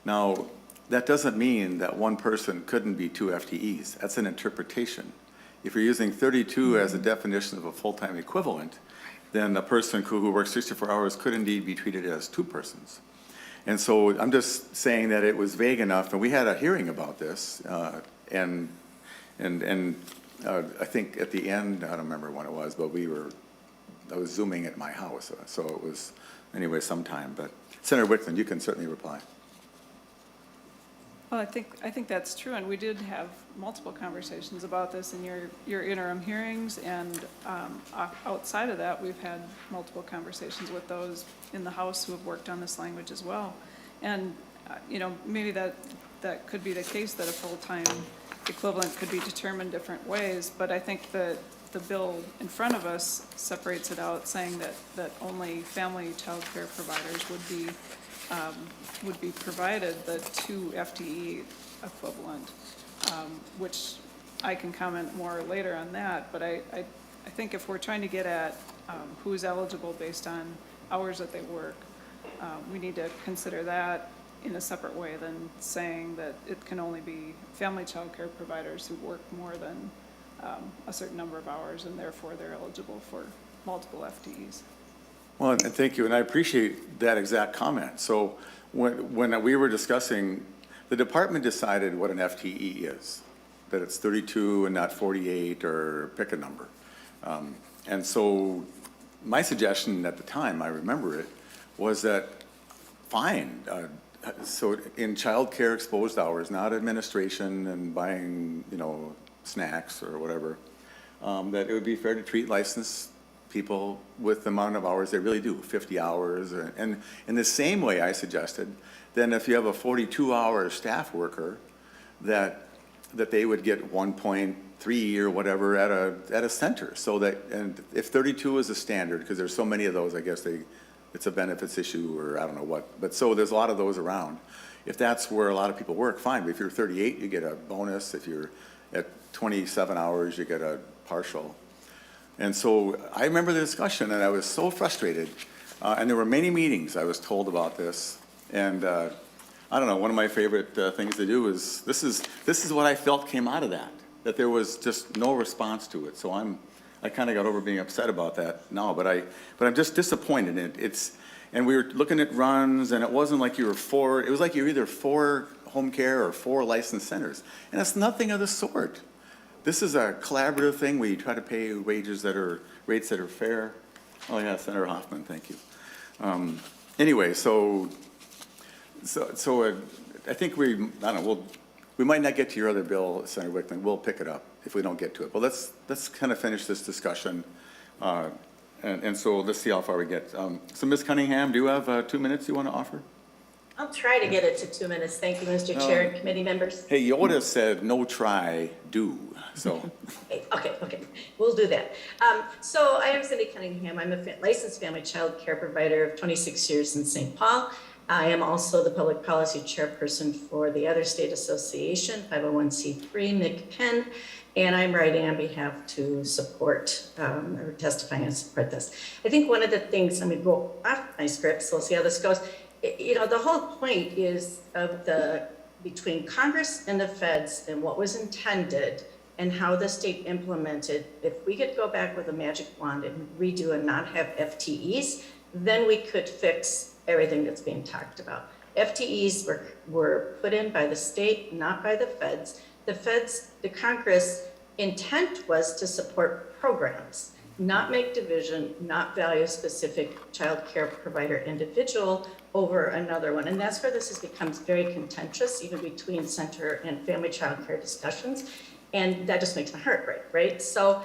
S1: Now, that doesn't mean that one person couldn't be 2 FTEs. That's an interpretation. If you're using 32 as a definition of a full-time equivalent, then a person who works 64 hours could indeed be treated as 2 persons. And so I'm just saying that it was vague enough, and we had a hearing about this, and I think at the end, I don't remember when it was, but I was Zooming at my house, so it was, anyway, sometime. But Senator Wiklund, you can certainly reply.
S5: Well, I think that's true, and we did have multiple conversations about this in your interim hearings, and outside of that, we've had multiple conversations with those in the House who have worked on this language as well. And, maybe that could be the case, that a full-time equivalent could be determined different ways, but I think that the bill in front of us separates it out, saying that only family child care providers would be provided the 2 FTE equivalent, which I can comment more later on that. But I think if we're trying to get at who's eligible based on hours that they work, we need to consider that in a separate way than saying that it can only be family child care providers who work more than a certain number of hours, and therefore they're eligible for multiple FTEs.
S1: Well, and thank you, and I appreciate that exact comment. So when we were discussing, the department decided what an FTE is, that it's 32 and not 48, or pick a number. And so my suggestion at the time, I remember it, was that fine. So in child care exposed hours, not administration and buying, snacks or whatever, that it would be fair to treat licensed people with the amount of hours they really do, 50 hours. And in the same way I suggested, then if you have a 42-hour staff worker, that they would get 1.3 or whatever at a center. So that, and if 32 is a standard, because there's so many of those, I guess it's a benefits issue or I don't know what. But so there's a lot of those around. If that's where a lot of people work, fine. But if you're 38, you get a bonus. If you're at 27 hours, you get a partial. And so I remember the discussion, and I was so frustrated. And there were many meetings I was told about this. And I don't know, one of my favorite things to do is, this is what I felt came out of that there was just no response to it. So I kind of got over being upset about that now, but I'm just disappointed in it. And we were looking at runs, and it wasn't like it was like you were either for home care or for licensed centers. And it's nothing of the sort. This is a collaborative thing. We try to pay rates that are fair. Oh yeah, Senator Hoffman, thank you. Anyway, so I think I don't know, we might not get to your other bill, Senator Wiklund. We'll pick it up if we don't get to it. But let's kind of finish this discussion. And so let's see how far we get. So Ms. Cunningham, do you have 2 minutes you want to offer?
S15: I'll try to get it to 2 minutes. Thank you, Mr. Chair and committee members.
S1: Hey, Yoda said, no try, do. So.
S15: Okay, we'll do that. So I am Cindy Cunningham. I'm a licensed family child care provider of 26 years in St. Paul. I am also the public policy chairperson for the Other State Association, 501c3, MCPEN, and I'm writing on behalf to support, or testifying and support this. I think one of the things, let me go off my script, so we'll see how this goes. You know, the whole point is between Congress and the feds and what was intended and how the state implemented. If we could go back with a magic wand and redo and not have FTEs, then we could fix everything that's being talked about. FTEs were put in by the state, not by the feds. The Congress intent was to support programs, not make division, not value specific child care provider individual over another one. And that's where this has become very contentious, even between center and family child care discussions. And that just makes my heart break, right? So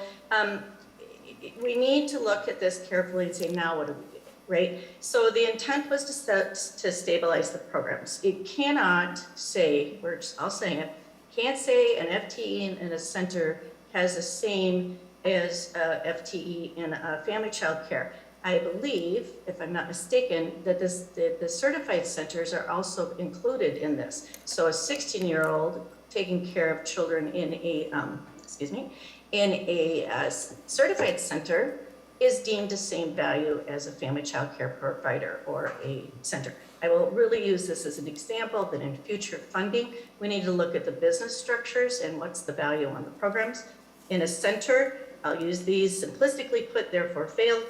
S15: we need to look at this carefully and say, now what do we do? Right? So the intent was to stabilize the programs. It cannot say, I'll say it, can't say an FTE in a center has the same as a FTE in a family child care. I believe, if I'm not mistaken, that the certified centers are also included in this. So a 16-year-old taking care of children in a certified center is deemed the same value as a family child care provider or a center. I will really use this as an example that in future funding, we need to look at the business structures and what's the value on the programs. In a center, I'll use these simplistically put, therefore failed,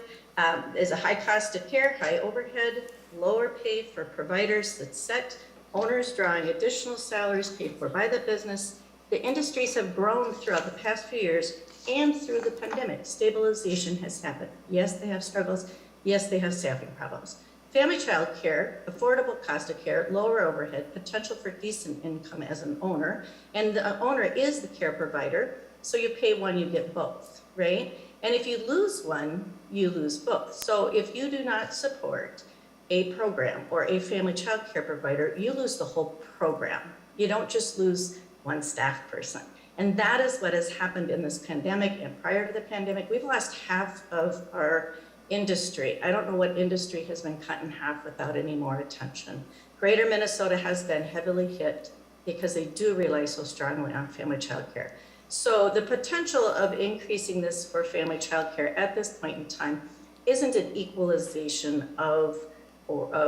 S15: is a high cost of care, high overhead, lower pay for providers that's set, owners drawing additional salaries paid for by the business. The industries have grown throughout the past few years and through the pandemic. Stabilization has happened. Yes, they have struggles. Yes, they have staffing problems. Family child care, affordable cost of care, lower overhead, potential for decent income as an owner, and the owner is the care provider, so you pay one, you get both, right? And if you lose one, you lose both. So if you do not support a program or a family child care provider, you lose the whole program. You don't just lose one staff person. And that is what has happened in this pandemic and prior to the pandemic. We've lost half of our industry. I don't know what industry has been cut in half without any more attention. Greater Minnesota has been heavily hit because they do rely so strongly on family child care. So the potential of increasing this for family child care at this point in time isn't an equalization of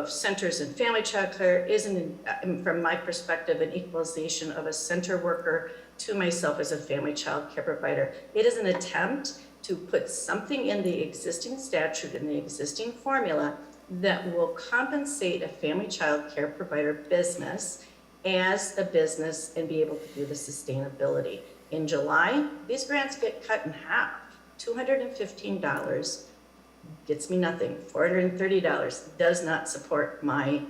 S15: centers in family child care, isn't, from my perspective, an equalization of a center worker to myself as a family child care provider. It is an attempt to put something in the existing statute, in the existing formula, that will compensate a family child care provider business as a business and be able to do the sustainability. In July, these grants get cut in half. $215 gets me nothing. $430 does not support my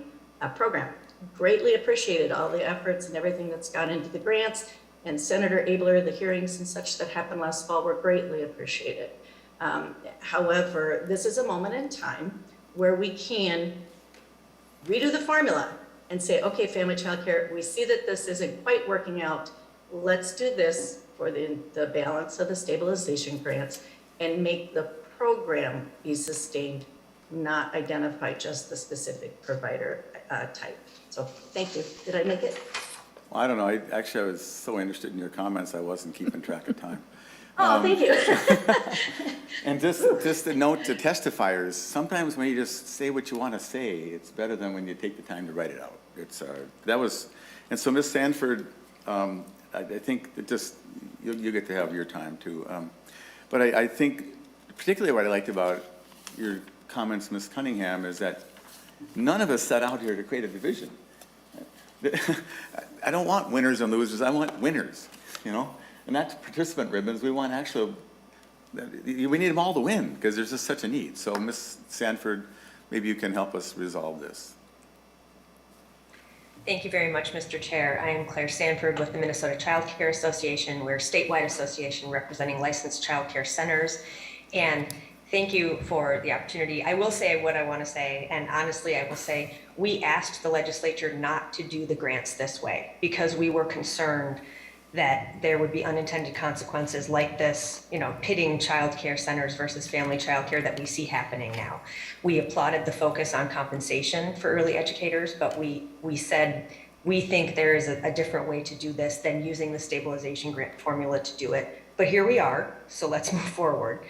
S15: program. Greatly appreciated all the efforts and everything that's gone into the grants. And Senator Abeler, the hearings and such that happened last fall were greatly appreciated. However, this is a moment in time where we can redo the formula and say, okay, family childcare, we see that this isn't quite working out. Let's do this for the balance of the stabilization grants and make the program be sustained, not identify just the specific provider type. So thank you. Did I make it?
S1: Well, I don't know. I was so interested in your comments, I wasn't keeping track of time.
S15: Oh, thank you.
S1: And just a note to testifiers, sometimes when you just say what you want to say, it's better than when you take the time to write it out. And so Ms. Sanford, I think it just, you get to have your time too. But I think particularly what I liked about your comments, Ms. Cunningham, is that none of us set out here to create a division. I don't want winners and losers, I want winners, you know? And that's participant ribbons, we want actual, we need them all to win, because there's just such a need. So Ms. Sanford, maybe you can help us resolve this.
S16: Thank you very much, Mr. Chair. I am Claire Sanford with the Minnesota Child Care Association. We're a statewide association representing licensed child care centers. And thank you for the opportunity. I will say what I want to say, and honestly, I will say we asked the legislature not to do the grants this way because we were concerned that there would be unintended consequences like this, you know, pitting child care centers versus family child care that we see happening now. We applauded the focus on compensation for early educators, but we said we think there is a different way to do this than using the stabilization grant formula to do it. But here we are, so let's move forward.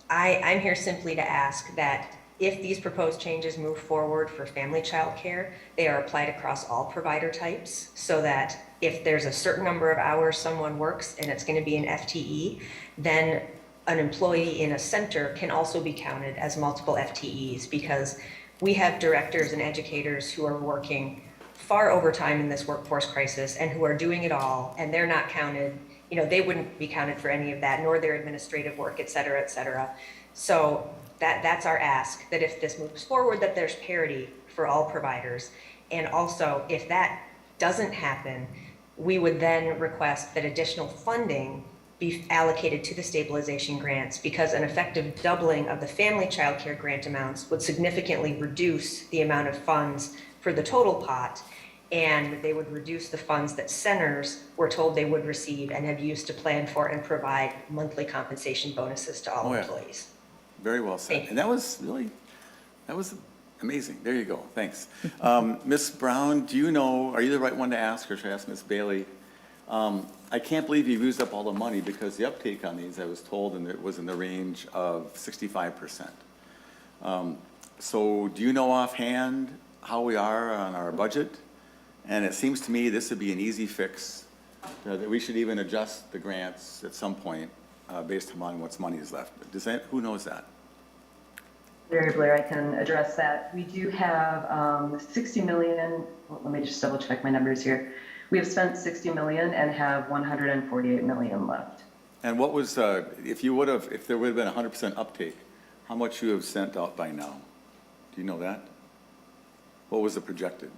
S16: I'm here simply to ask that if these proposed changes move forward for family child care, they are applied across all provider types so that if there's a certain number of hours someone works and it's going to be an FTE, then an employee in a center can also be counted as multiple FTEs because we have directors and educators who are working far overtime in this workforce crisis and who are doing it all, and they're not counted. You know, they wouldn't be counted for any of that, nor their administrative work, et cetera, et cetera. So that's our ask, that if this moves forward, that there's parity for all providers. And also, if that doesn't happen, we would then request that additional funding be allocated to the stabilization grants because an effective doubling of the family child care grant amounts would significantly reduce the amount of funds for the total pot, and they would reduce the funds that centers were told they would receive and have used to plan for and provide monthly compensation bonuses to all employees.
S1: Very well said. And that was amazing. There you go. Thanks. Ms. Brown, do you know, are you the right one to ask, or should I ask Ms. Bailey? I can't believe you've used up all the money because the uptake on these, I was told, and it was in the range of 65%. So do you know offhand how we are on our budget? And it seems to me this would be an easy fix, that we should even adjust the grants at some point based upon what's money is left. Who knows that?
S14: Mary Blair, I can address that. We do have 60 million, well, let me just double check my numbers here. We have spent 60 million and have 148 million left.
S1: And what was, if there would have been 100% uptake, how much you have sent out by now? Do you know that? What was the projected?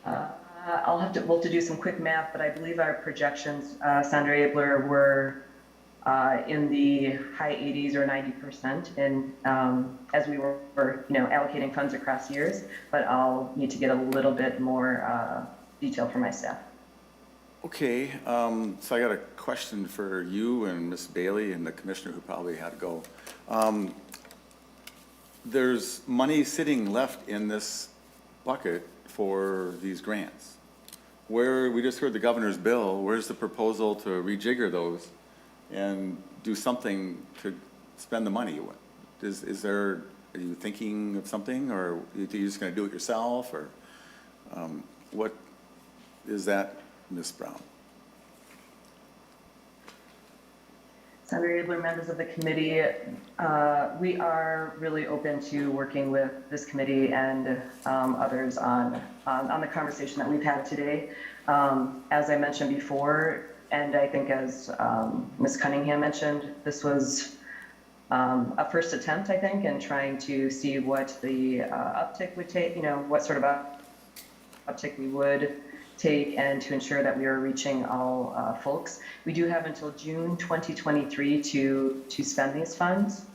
S14: We'll have to do some quick math, but I believe our projections, Sandra Abeler, were in the high 80s or 90% in, as we were allocating funds across years, but I'll need to get a little bit more detail from my staff.
S1: Okay, so I got a question for you and Ms. Bailey and the commissioner who probably had to go. There's money sitting left in this bucket for these grants. We just heard the governor's bill, where's the proposal to rejigger those and do something to spend the money? Are you thinking of something, or are you just going to do it yourself, or what is that, Ms. Brown?
S14: Senator Abeler, members of the committee, we are really open to working with this committee and others on the conversation that we've had today. As I mentioned before, and I think as Ms. Cunningham mentioned, this was a first attempt, I think, in trying to see what the uptick would take, what sort of uptick we would take and to ensure that we are reaching all folks. We do have until June 2023 to spend these funds.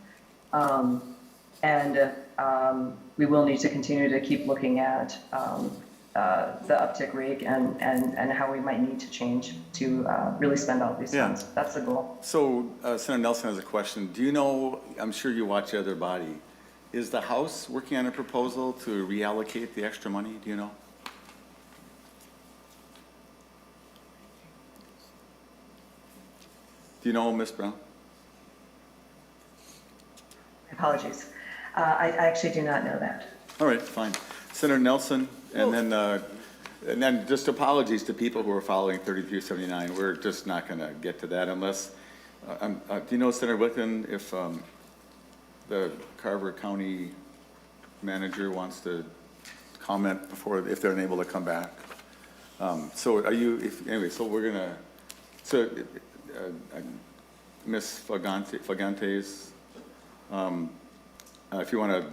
S14: We will need to continue to keep looking at the uptick rate and how we might need to change to really spend all these
S1: Yeah.
S14: funds. That's the goal.
S1: So Senator Nelson has a question. Do you know, I'm sure you watch the other body, is the House working on a proposal to reallocate the extra money? Do you know? Do you know, Ms. Brown?
S14: Apologies. I actually do not know that.
S1: All right, fine. Senator Nelson, and then just apologies to people who are following 3379. We're just not going to get to that unless, do you know, Senator Wiklund, if the Carver County manager wants to comment before, if they're unable to come back? So are you, anyway, so we're going to, so Ms. Fagantes, if you want to,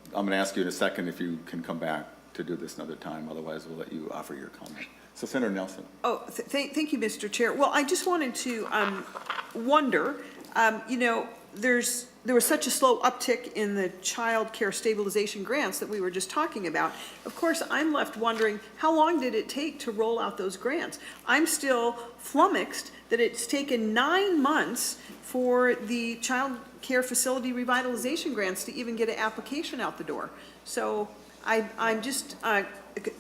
S1: I'm going to ask you in a second if you can come back to do this another time. Otherwise, we'll let you offer your comment. So Senator Nelson.
S7: Oh, thank you, Mr. Chair. Well, I just wanted to wonder, you know, there was such a slow uptick in the child care stabilization grants that we were just talking about. Of course, I'm left wondering, how long did it take to roll out those grants? I'm still flummoxed that it's taken 9 months for the child care facility revitalization grants to even get an application out the door. So I'm just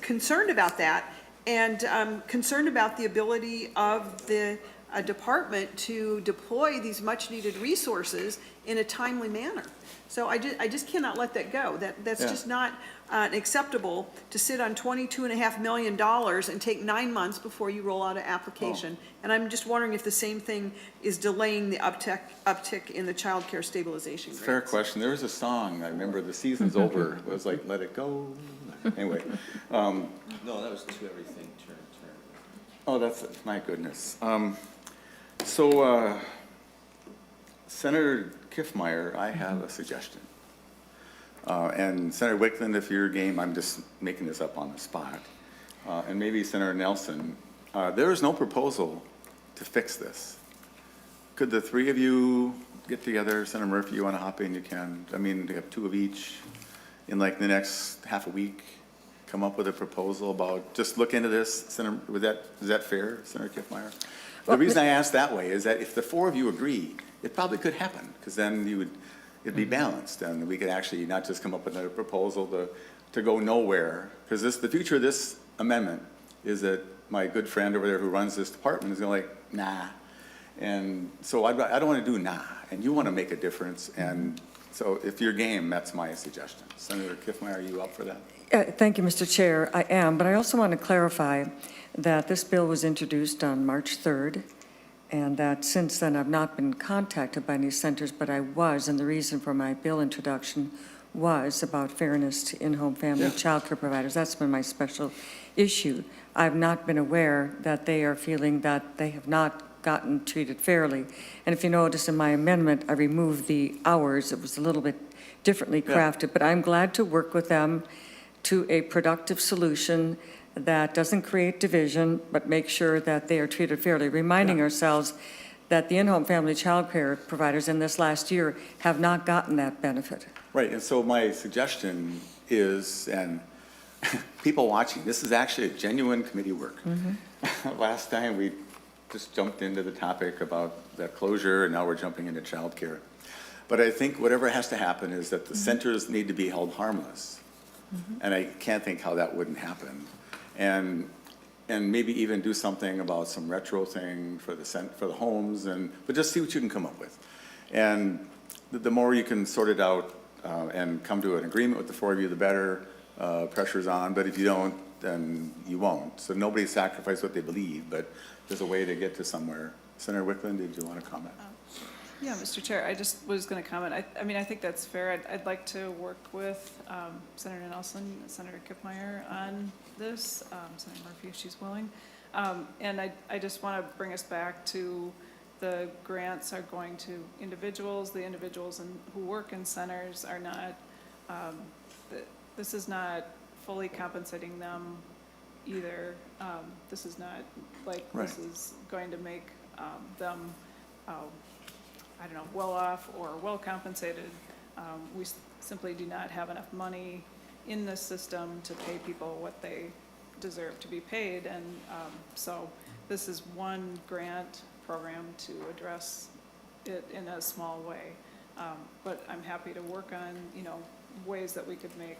S7: concerned about that, and concerned about the ability of the department to deploy these much-needed resources in a timely manner. So I just cannot let that go. That's just not acceptable to sit on $22.5 million and take 9 months before you roll out an application. And I'm just wondering if the same thing is delaying the uptick in the child care stabilization grants.
S1: Fair question. There was a song, I remember, The Season's Over. It was like, let it go. Anyway.
S2: No, that was To Everything, Turn.
S1: Oh, that's, my goodness. Senator Kiffmeyer, I have a suggestion. And Senator Wiklund, if you're game, I'm just making this up on the spot. And maybe Senator Nelson, there is no proposal to fix this. Could the three of you get together? Senator Murphy, you want to hop in, you can. I mean, you have two of each in like the next half a week. Come up with a proposal about, just look into this. Senator, is that fair, Senator Kiffmeyer? The reason I ask that way is that if the four of you agree, it probably could happen, because then it'd be balanced, and we could actually not just come up with a proposal to go nowhere. Because the future of this amendment is that my good friend over there who runs this department is going to like, nah. And so I don't want to do nah, and you want to make a difference. And so if you're game, that's my suggestion. Senator Kiffmeyer, are you up for that?
S12: Thank you, Mr. Chair. I am, but I also want to clarify that this bill was introduced on March 3rd, and that since then I've not been contacted by any centers, but I was, and the reason for my bill introduction was about fairness to in-home family child care providers. That's been my special issue. I've not been aware that they are feeling that they have not gotten treated fairly. And if you notice in my amendment, I removed the hours. It was a little bit differently crafted, but I'm glad to work with them to a productive solution that doesn't create division, but make sure that they are treated fairly, reminding ourselves that the in-home family child care providers in this last year have not gotten that benefit.
S1: Right, and so my suggestion is, and people watching, this is actually a genuine committee work. Last time we just jumped into the topic about that closure, and now we're jumping into childcare. But I think whatever has to happen is that the centers need to be held harmless. And I can't think how that wouldn't happen. And maybe even do something about some retro thing for the homes, but just see what you can come up with. And the more you can sort it out and come to an agreement with the four of you, the better. Pressure's on, but if you don't, then you won't. So nobody sacrificed what they believe, but there's a way to get to somewhere. Senator Wiklund, did you want to comment?
S5: Yeah, Mr. Chair, I just was going to comment. I mean, I think that's fair. I'd like to work with Senator Nelson, Senator Kiffmeyer on this, Senator Murphy, if she's willing. And I just want to bring us back to the grants are going to individuals. The individuals who work in centers are not, this is not fully compensating them either. This is not like this is going to make them, I don't know, well off or well compensated. We simply do not have enough money in this system to pay people what they deserve to be paid. And so this is one grant program to address it in a small way. But I'm happy to work on, ways that we could make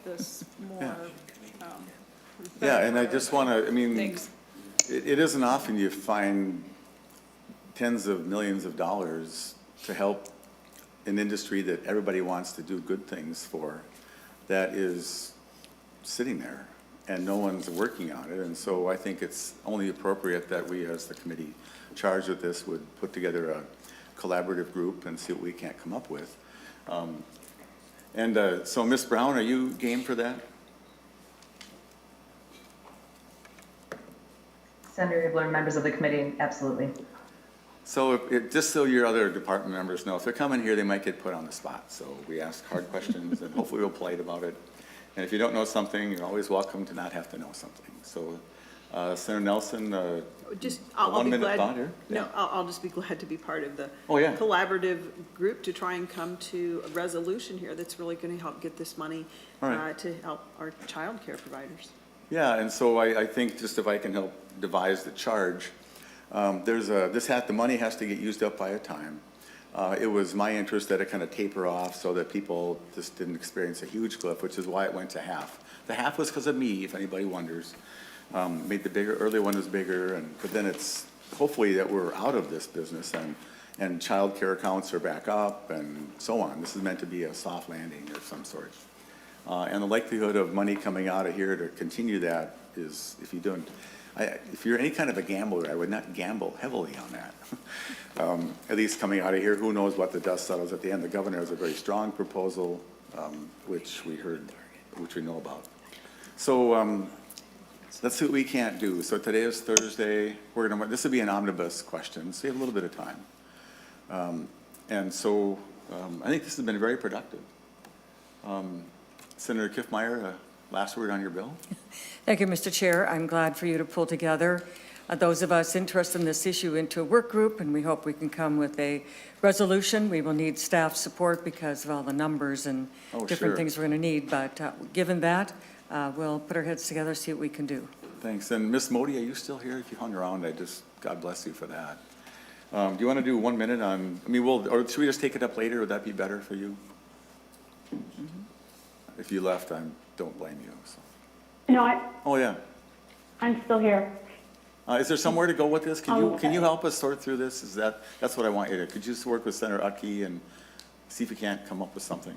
S5: this more.
S1: Yeah, and I just want to, I mean,
S5: Thanks.
S1: it isn't often you find tens of millions of dollars to help an industry that everybody wants to do good things for, that is sitting there and no one's working on it. And so I think it's only appropriate that we, as the committee charged with this, would put together a collaborative group and see what we can't come up with. So Ms. Brown, are you game for that?
S14: Senator Abeler, members of the committee, absolutely.
S1: So just so your other department members know, if they're coming here, they might get put on the spot. So we ask hard questions and hopefully we'll polite about it. And if you don't know something, you're always welcome to not have to know something. So Senator Nelson,
S7: I'll be
S1: 1 minute
S7: glad.
S1: thought here?
S7: No,
S1: Yeah.
S7: I'll just be glad to be part of the
S1: Oh, yeah.
S7: collaborative group to try and come to a resolution here that's really going to help get this money
S1: All right.
S7: to help our childcare providers.
S1: Yeah, and so I think just if I can help devise the charge, the money has to get used up by a time. It was my interest that it kind of taper off so that people just didn't experience a huge cliff, which is why it went to half. The half was because of me, if anybody wonders. Made the early one was bigger, but then it's hopefully that we're out of this business and child care accounts are back up and so on. This is meant to be a soft landing of some sort. And the likelihood of money coming out of here to continue that is, if you're any kind of a gambler, I would not gamble heavily on that. At least coming out of here, who knows what the dust settles at the end. The governor has a very strong proposal, which we know about. So let's see what we can't do. So today is Thursday. This will be an omnibus question, so you have a little bit of time. And so I think this has been very productive. Senator Kiffmeyer, last word on your bill?
S12: Thank you, Mr. Chair. I'm glad for you to pull together those of us interested in this issue into a work group, and we hope we can come with a resolution. We will need staff support because of all the numbers and different things we're going to need. But given that, we'll put our heads together, see what we can do.
S1: Thanks. And Ms. Modi, are you still here? If you hung around, God bless you for that. Do you want to do 1 minute on, or should we just take it up later? Would that be better for you? Mm-hmm. If you left, don't blame you. So.
S10: No,
S1: Oh, yeah.
S10: I'm still here.
S1: Is there somewhere to go with this? Can you help us sort through this? That's what I want you to. Could you just work with Senator Utke and see if you can't come up with something?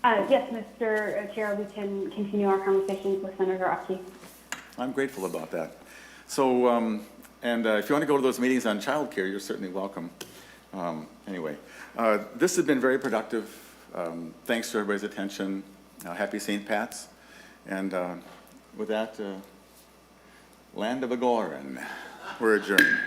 S10: Yes, Mr. Chair, we can continue our conversations with Senator Utke.
S1: I'm grateful about that. So, if you want to go to those meetings on childcare, you're certainly welcome. Anyway, this has been very productive. Thanks to everybody's attention. Happy St. Pat's. And with that, land of Agoran, we're adjourned.